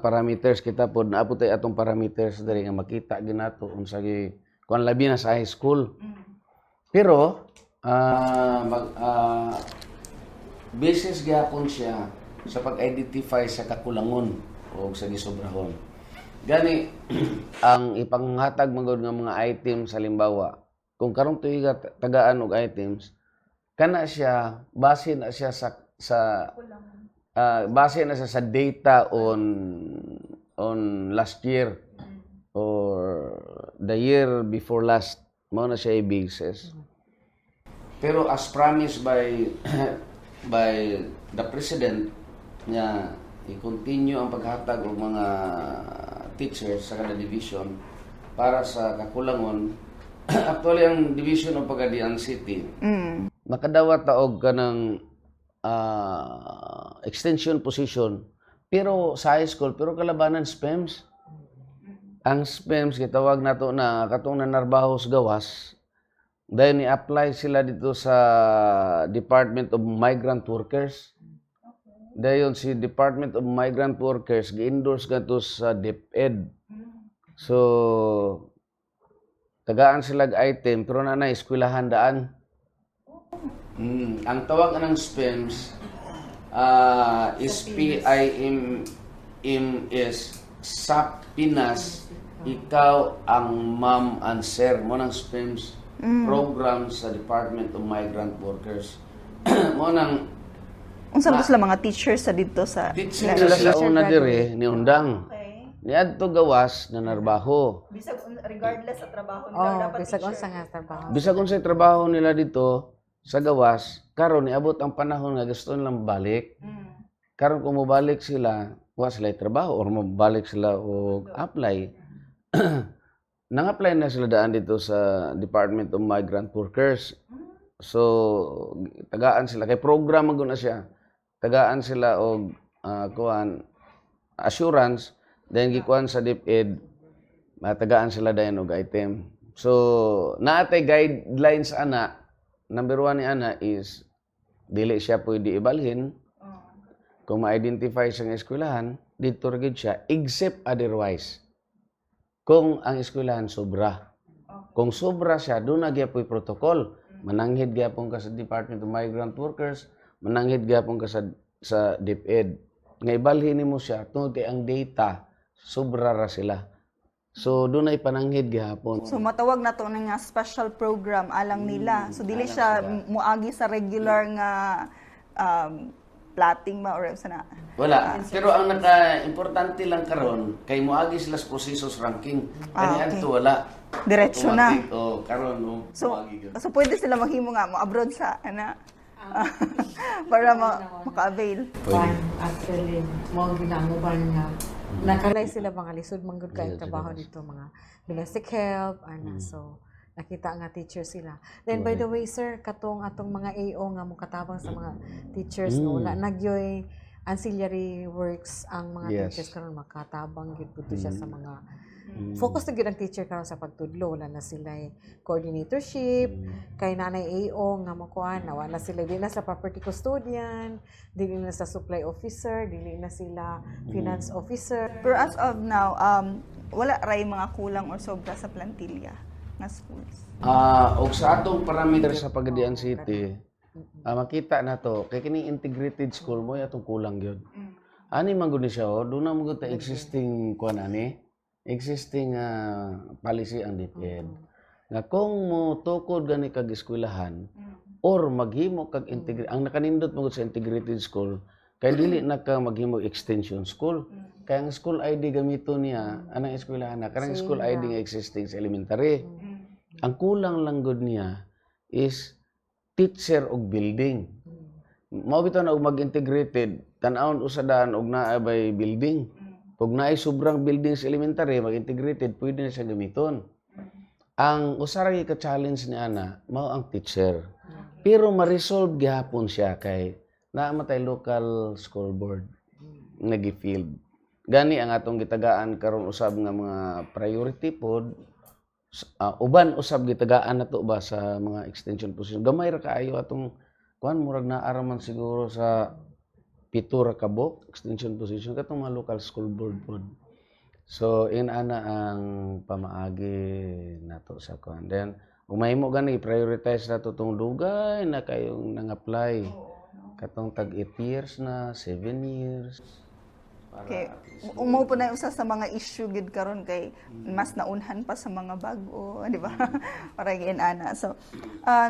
[SPEAKER 2] parameters kita pod naabot tay atong parameters diri nga makita ginato unsa gi kun labi na sa high school. Pero basis gyapon siya sa pag-identify sa kakulangon o sa gisobrahon. Gani ang ipanghatag manggod nga mga items halimbawa kung karong tuiga tagaan og items kana siya base na siya sa base na siya sa data on last year or the year before last, mao na siya i-basis. Pero as promised by the president nga i-continue ang paghatag og mga teachers sa kada division para sa kakulangon. Actually ang division of Pagadian City makadawat ta og kanang extension position pero sa high school pero kalabanan SPEMS. Ang SPEMS gitawag nato na katong nanarbaho sa gawas. Dahil ni-apply sila dito sa Department of Migrant Workers. Dayon si Department of Migrant Workers gi-endorse gato sa DepEd. So tagaan sila item pero na eskwelahan daan. Ang tawag ng SPEMS SPIMS sa Pinas, ikaw ang ma'am and sir mo ng SPIMS program sa Department of Migrant Workers. Mo nang
[SPEAKER 1] Unsa ba sila mga teachers sa dito sa
[SPEAKER 2] teacher nila sa una dire ni undang.
[SPEAKER 1] Okay.
[SPEAKER 2] Niadto gawas na narbaho.
[SPEAKER 1] Bisag regardless sa trabaho nila
[SPEAKER 3] Oh,
[SPEAKER 1] dapat
[SPEAKER 3] bisag
[SPEAKER 1] teacher.
[SPEAKER 3] unsa nga trabaho.
[SPEAKER 2] Bisag unsay trabaho nila dito sa gawas, karon niabot ang panahon nga gusto nilang balik. Karon kung mobalik sila, wa sila trabaho or mabalik sila o apply. Nang-apply na sila daan dito sa Department of Migrant Workers. So, tagaan sila kay program man na siya. Tagaan sila og kuan assurance, then gikuan sa DepEd, matagaan sila dayon og item. So, naatay guidelines ana. Number 1 ni ana is dili siya pwede ibalhin. Kung ma-identify sa eskwelahan, dito ra gid siya except otherwise. Kung ang eskwelahan sobra. Kung sobra siya, doon na gyapon protocol. Mananghid gyapon ka sa Department of Migrant Workers, mananghid gyapon ka sa DepEd. Nga ibalhin nimo siya tungod kay ang data sobra ra sila. So doon ay pananghid gyapon.
[SPEAKER 1] So matawag na to nga special program alang nila. So dili siya muagi sa regular nga plating ba or sa na.
[SPEAKER 2] Wala. Pero ang naka-importante lang karon kay moagi sila sa processus ranking. Kani adto wala.
[SPEAKER 1] Diretso na.
[SPEAKER 2] Automatic, karon
[SPEAKER 1] So,
[SPEAKER 2] moagi gyud.
[SPEAKER 1] so pwede sila maghimo nga mo abroad sa para maka-avail.
[SPEAKER 3] Ban actually mo ginanguban nga nakalay sila mga lisod manggod kay trabaho dito mga domestic help ana so nakita nga teacher sila. Then by the way sir, katong atong mga AO nga mo katabang sa mga teachers no, wala nagyoy ancillary works ang mga teachers karon makatabang gyud pud siya sa mga focus na gyud ang teacher karon sa pagtudlo, wala na sila coordinatorship, kay nanay AO nga mo kuan, wala na sila dili na sa property custodian, dili na sa supply officer, dili na sila finance officer.
[SPEAKER 1] Pero as of now, wala ray mga kulang or sobra sa plantilya nga schools.
[SPEAKER 2] Og sa atong parameter sa Pagadian City, makita na to kay kining integrated school mo atong kulang gyud. Ani man gud ni siya do na mo ta existing kuan ani, existing policy ang DepEd. Nga kung mo tukod gani kag eskwelahan or maghimo kag ang nakanindot mo sa integrated school kay dili na ka maghimo extension school. Kaya ang school ID gamito niya anang eskwelahan na karang school ID nga existing sa elementary. Ang kulang lang gud niya is teacher og building. Mao bitaw na og mag-integrated tan-awon usadaan og naa bay building. Kung naay sobrang building sa elementary mag-integrated pwede na siya gamiton. Ang usa ra ka challenge ni ana mao ang teacher. Pero ma-resolve gihapon siya kay naa matay local school board nagi-field. Gani ang atong gitagaan karon usab nga mga priority pod. Uban usab gitagaan nato ba sa mga extension position. Gamay ra kaayo atong kuan murag naara man siguro sa 7 ra ka book extension position katong mga local school board pod. So ana ang pamaagi nato sa kuan. Then umahimo gani prioritize nato tong dugay na kayong nang-apply. Katong tag 8 years na, 7 years.
[SPEAKER 1] Okay. Umo po na usa sa mga issue gid karon kay mas naunhan pa sa mga bag-o, di ba? Para ana. So,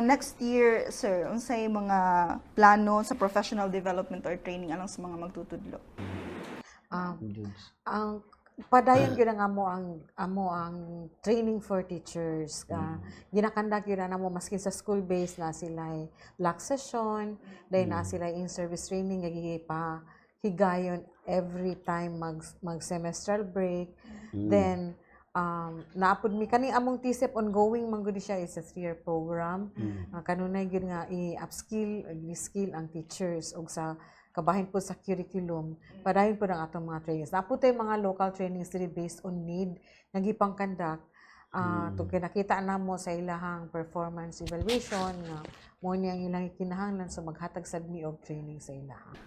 [SPEAKER 1] next year, sir, unsay mga plano sa professional development or training alang sa mga magtutudlo?
[SPEAKER 3] Ang padayon gyud ang amo ang training for teachers. Ginakandak gyud na mo maski sa school based na sila block session, dahil na sila in service training pa higayon every time mag semestral break. Then naapod mi kani among TSEP ongoing man gud siya is a 3-year program. Kanunay gyud nga i-upskill, i-skill ang teachers og sa kabahin po sa curriculum, padayon po ang atong mga trainings. Napo tay mga local trainings diri based on need nagipang conduct. Tugay nakita na mo sa ilahang performance evaluation nga mo ni ang ilang kinahanglan so maghatag sad mi og training sa ilaha.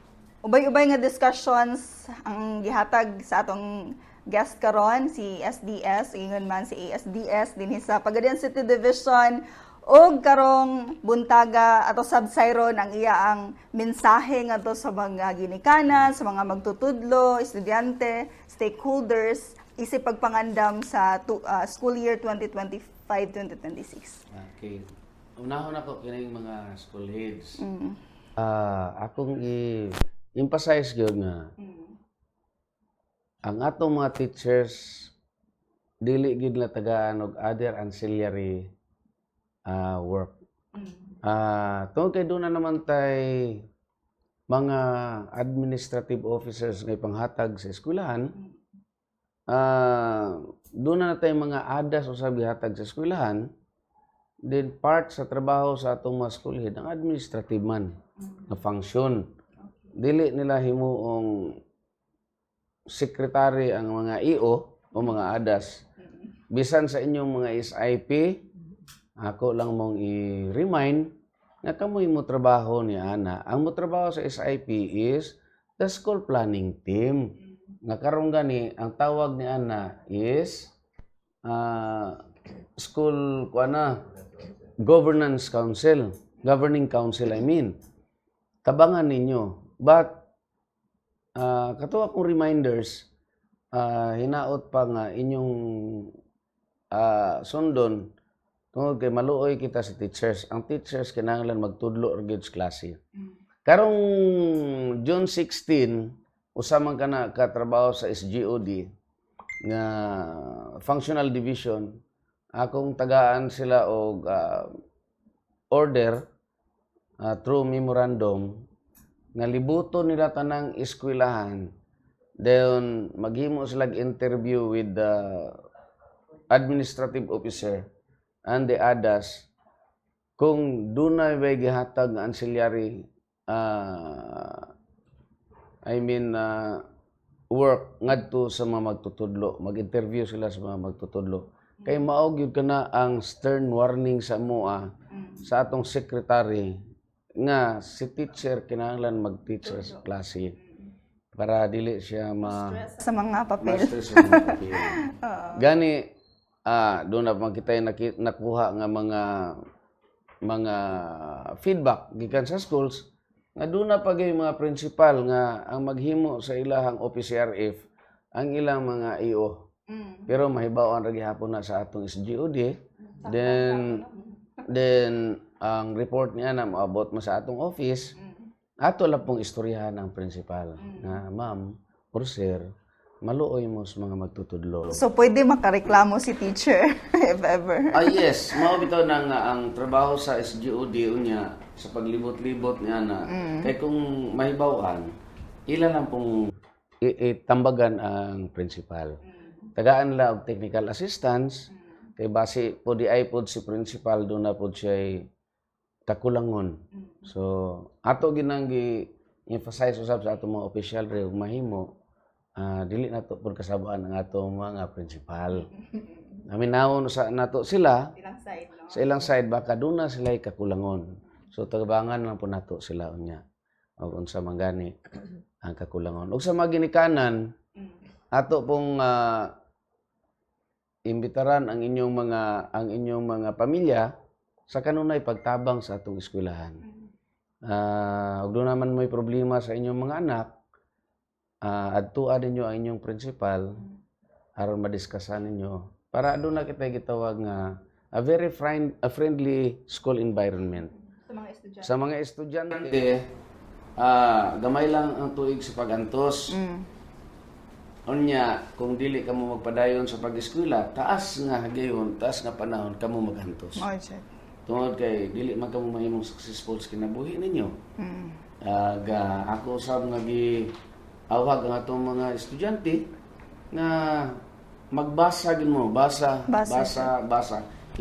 [SPEAKER 1] Ubay-ubay nga discussions ang gihatag sa atong guest karon si SDS, ingon man si ASDS dinhi sa Pagadian City Division Og karong buntaga ato sabsayron ang iya ang mensahe ngadto sa mga ginikanan, sa mga magtutudlo, estudyante, stakeholders isip pagpangandam sa school year 2025-2026.
[SPEAKER 2] Okay. Unahon ako kining mga school heads.
[SPEAKER 1] Mm.
[SPEAKER 2] Akong i-emphasize gyud nga ang atong mga teachers dili gid na tagaan og other ancillary work. Tungod kay doon na naman tay mga administrative officers nga panghatag sa eskwelahan. Doon na tay mga adas usab gihatag sa eskwelahan. Then part sa trabaho sa atong mga school head ang administrative man na function. Dili nila himuong secretary ang mga EO o mga adas. Bisan sa inyong mga SIP, ako lang mong i-remind na kamoy mo trabaho ni Ana. Ang mo trabaho sa SIP is the school planning team. Nga karon gani ang tawag ni Ana is school governance council, governing council I mean. Tabangan ninyo. But katuwa kong reminders, hinaot pa nga inyong sundon tungod kay maluoy kita sa teachers. Ang teachers kinahanglan magtudlo or gid sa klase. Karong June 16, usamang ka na katrabaho sa SGOD nga functional division, akong tagaan sila og order through memorandum nga libuto nila tanang eskwelahan. Then maghimo sila interview with the administrative officer and the ADAS kung dunay bay gihatag nga ancillary work ngadto sa mga magtutudlo. Mag-interview sila sa mga magtutudlo. Kay mao gyud kana ang stern warning sa MOA sa atong secretary nga si teacher kinahanglan mag-teacher sa klase para dili siya
[SPEAKER 1] sa mga papel.
[SPEAKER 2] ma-stress sa mga papel. Gani doon na makita nakuha nga mga feedback gikan sa schools nga doon na pagay mga principal nga ang maghimo sa ilahang OPCRF ang ilang mga EO. Pero mahibawan ra gihapon na sa atong SGOD. Then ang report niya na maabot mo sa atong office, ato lang pong istoryahan ang principal na ma'am or sir, maluoy mo sa mga magtutudlo.
[SPEAKER 1] So pwede makareklamo si teacher if ever.
[SPEAKER 2] Yes, mao bitaw na nga ang trabaho sa SGOD unya sa paglibot-libot niya na kay kung mahibawan, ila lang pong itambagan ang principal. Tagaan la og technical assistance kay base po di ay pod si principal do na pod siya kakulangon. So ato ginang gi-emphasize usab sa atong mga official re ug mahimo dili nato pod kasabuan ang atong mga principal. Naminawon sa nato sila sa ilang side baka duna sila kakulangon. So tabangan lang po nato sila unya og unsa man gani ang kakulangon. Ug sa mga ginikanan ato pong imbitaran ang inyong mga pamilya sa kanunay pagtabang sa atong eskwelahan. Ug do naman may problema sa inyong mga anak, adtuan ninyo ang inyong principal aron madiskusan ninyo para do na kita gitawag nga a very friendly school environment. Sa mga estudyante, gamay lang ang tuig sa pagantos. Unya, kung dili ka mo magpadayon sa pag-eskwela, taas nga panahon ka mo maghantos. Tungod kay dili man ka mo mahimong successful sa kinabuhi ninyo. Ako sab nga giawhag ang atong mga estudyante nga magbasa gid mo, basa.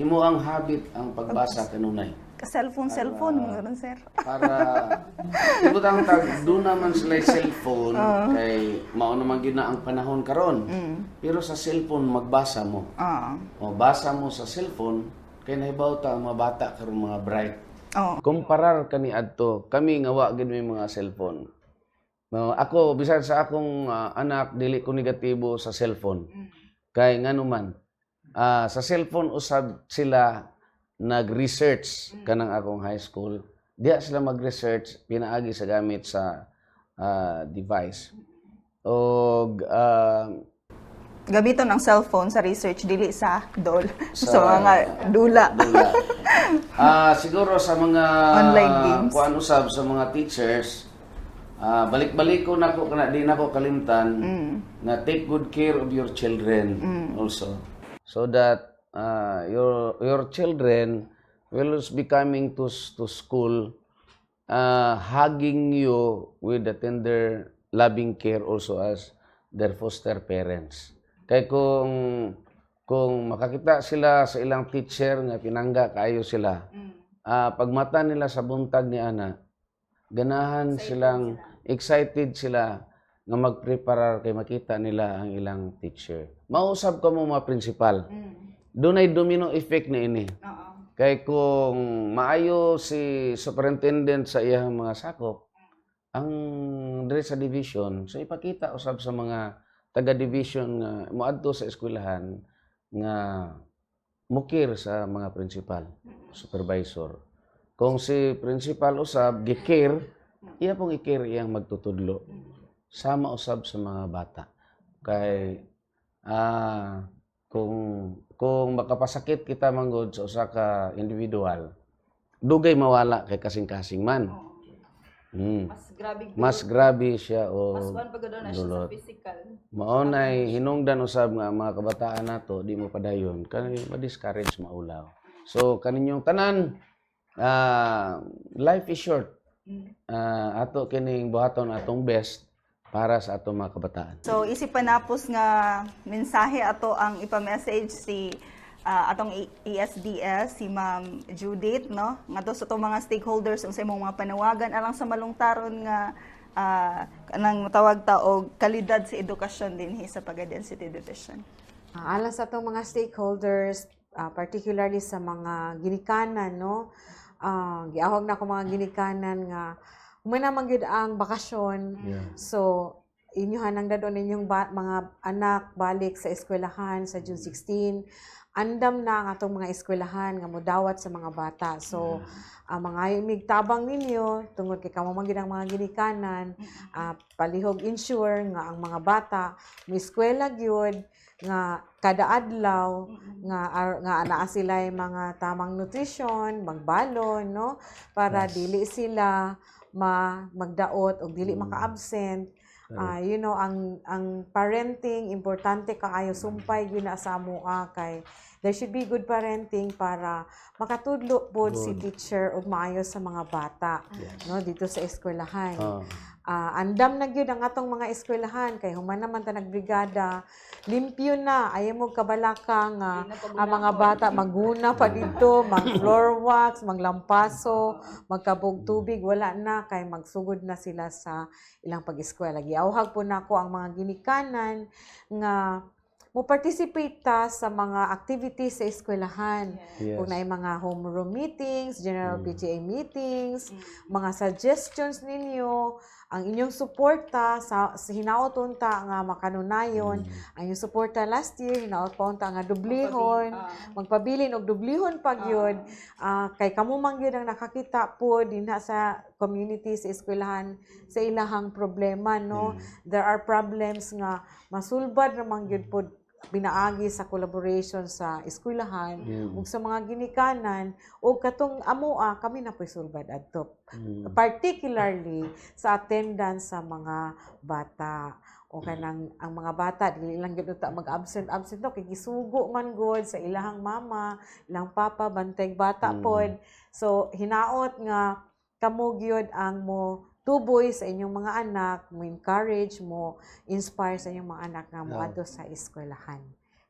[SPEAKER 2] Imo ang habit ang pagbasa kanunay.
[SPEAKER 1] Cellphone mo gano'n, sir.
[SPEAKER 2] Para ibutang doon naman sila cellphone kay mao naman gid na ang panahon karon. Pero sa cellphone magbasa mo. O basa mo sa cellphone kay nahibaw ta ang mga bata karon mga bright. Kumparar kani adto, kami nga wa gid may mga cellphone. Ako bisan sa akong anak dili ko negatibo sa cellphone. Kay ngano man sa cellphone usab sila nag-research kanang akong high school. Diya sila mag-research pinaagi sa gamit sa device. O
[SPEAKER 1] Gamiton ang cellphone sa research dili sa DOL.
[SPEAKER 2] Sa-
[SPEAKER 1] So mga dula.
[SPEAKER 2] siguro sa mga
[SPEAKER 1] Online games.
[SPEAKER 2] kuan usab sa mga teachers, balik-balik ko nako kana di nako kalimtan na take good care of your children also, so that your children will be coming to school hugging you with the tender loving care also as their foster parents. Kay kung makakita sila sa ilang teacher nga pinangga kaayo sila, pag mata nila sa buntag ni ana, ganahan silang excited sila nga magpreparar kay makita nila ang ilang teacher. Mausab ka mo mga principal. Dunay domino effect ni ini. Kay kung maayo si superintendent sa iyang mga sakop, ang dire sa division, so ipakita usab sa mga taga-division nga moadto sa eskwelahan nga mukir sa mga principal, supervisor. Kung si principal usab gikir, iya pong ikir iyang magtutudlo. Sama usab sa mga bata. Kay kung makapasakit kita manggod sa usa ka individual, dugay mawala kay kasing-kasing man. Mas grabe siya o dulot. Maunay hinungdan usab nga mga kabataan nato di mo padayon kani ma-discourage maulaw. So kaninyong tanan, life is short. Ato kining buhaton atong best para sa atong mga kabataan.
[SPEAKER 1] So isip panapos nga mensahe ato ang ipa-message si atong ESDS, si Ma'am Judith, no? Ngadto sa atong mga stakeholders sa imong mga panawagan alang sa malungtaron nga kanang matawag ta og kalidad sa edukasyon dinhi sa Pagadian-City Division.
[SPEAKER 3] Alang sa atong mga stakeholders, particularly sa mga ginikanan, no? Giahog na ko mga ginikanan nga humana man gyud ang bakasyon. So inyohan ang dadon ninyong mga anak balik sa eskwelahan sa June 16. Andam na ang atong mga eskwelahan nga modawat sa mga bata. So mga migtabang ninyo tungod kay kamo man gyud ang mga ginikanan, palihog ensure nga ang mga bata mo eskwela gyud nga kada adlaw nga anaa sila mga tamang nutrition, magbalon, no, para dili sila magdaot o dili maka-absent. You know, ang parenting importante kaayo, sumpay yun na sa amoa kay there should be good parenting para makatudlo pod si teacher og maayo sa mga bata, no, dito sa eskwelahan. Andam na gyud ang atong mga eskwelahan kay human naman ta nagbrigada, limpyo na, ayaw mo kabalaka nga ang mga bata maguna pa dito, mag-floor wax, maglampaso, magkabog tubig, wala na, kay magsugod na sila sa ilang pag-eskwela. Giawhag po nako ang mga ginikanan nga mo participate ta sa mga activities sa eskwelahan. Kung na mga homeroom meetings, general PTA meetings, mga suggestions ninyo, ang inyong suporta sa hinaoton ta nga makanunayon, ang inyong suporta last year hinaot ta nga dublihon, magpabilin og dublihon pag yun, kay kamo man gyud ang nakakita po dinha sa community sa eskwelahan sa ilahang problema, no. There are problems nga masulbad ra man gyud po pinaagi sa collaboration sa eskwelahan ug sa mga ginikanan ug katong amoa kami na sulbad adto, particularly sa attendance sa mga bata o kanang ang mga bata dili lang gyud ta mag-absent no, kay gisugo man gud sa ilahang mama, ilang papa bantay bata pod. So hinaot nga kamo gyud ang mo tuboy sa inyong mga anak, mo encourage, mo inspire sa inyong mga anak nga moadto sa eskwelahan.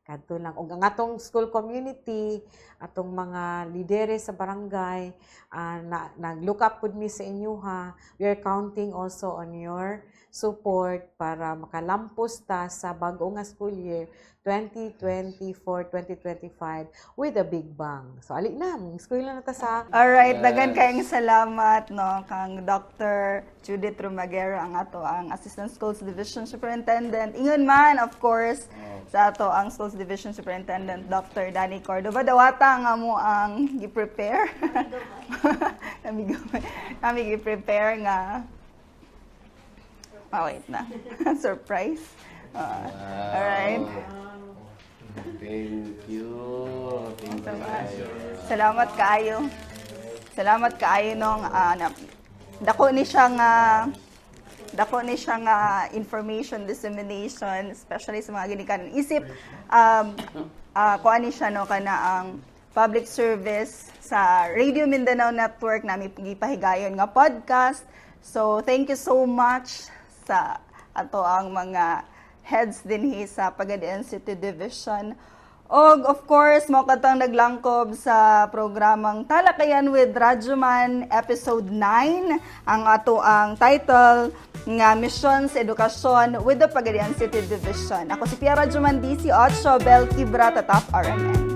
[SPEAKER 3] Kadto lang. Og ang atong school community, atong mga lideres sa barangay, nag-look up pud mi sa inyo ha. We are counting also on your support para makalampos ta sa bag-o nga school year 2024-2025 with a big bang. So ali na, school na ta sa.
[SPEAKER 1] Alright, dagan kayong salamat, no, kang Dr. Judith Rumagero ang Assistant Schools Division Superintendent. Ingon man, of course, sa ato ang Schools Division Superintendent Dr. Danny Cordova. Dawata nga mo ang i-prepare. Nami i-prepare nga. Wait na. Surprise. Alright.
[SPEAKER 2] Thank you. Thank you.
[SPEAKER 1] Salamat kaayo. Salamat kaayo nung dako ni siya nga information dissemination, especially sa mga ginikanan. Isip kuan ni siya no kana ang public service sa Radio Mindanao Network nami gipahigayon nga podcast. So thank you so much sa ato ang mga heads dinhi sa Pagadian City Division. Og of course, mo katang naglangkob sa programang Talakayan with Radyoman episode 9 ang ato ang title nga Mission sa Edukasyon with the Pagadian City Division. Ako si Pia Radyoman DC8 Bel Kibra Tatap RMN.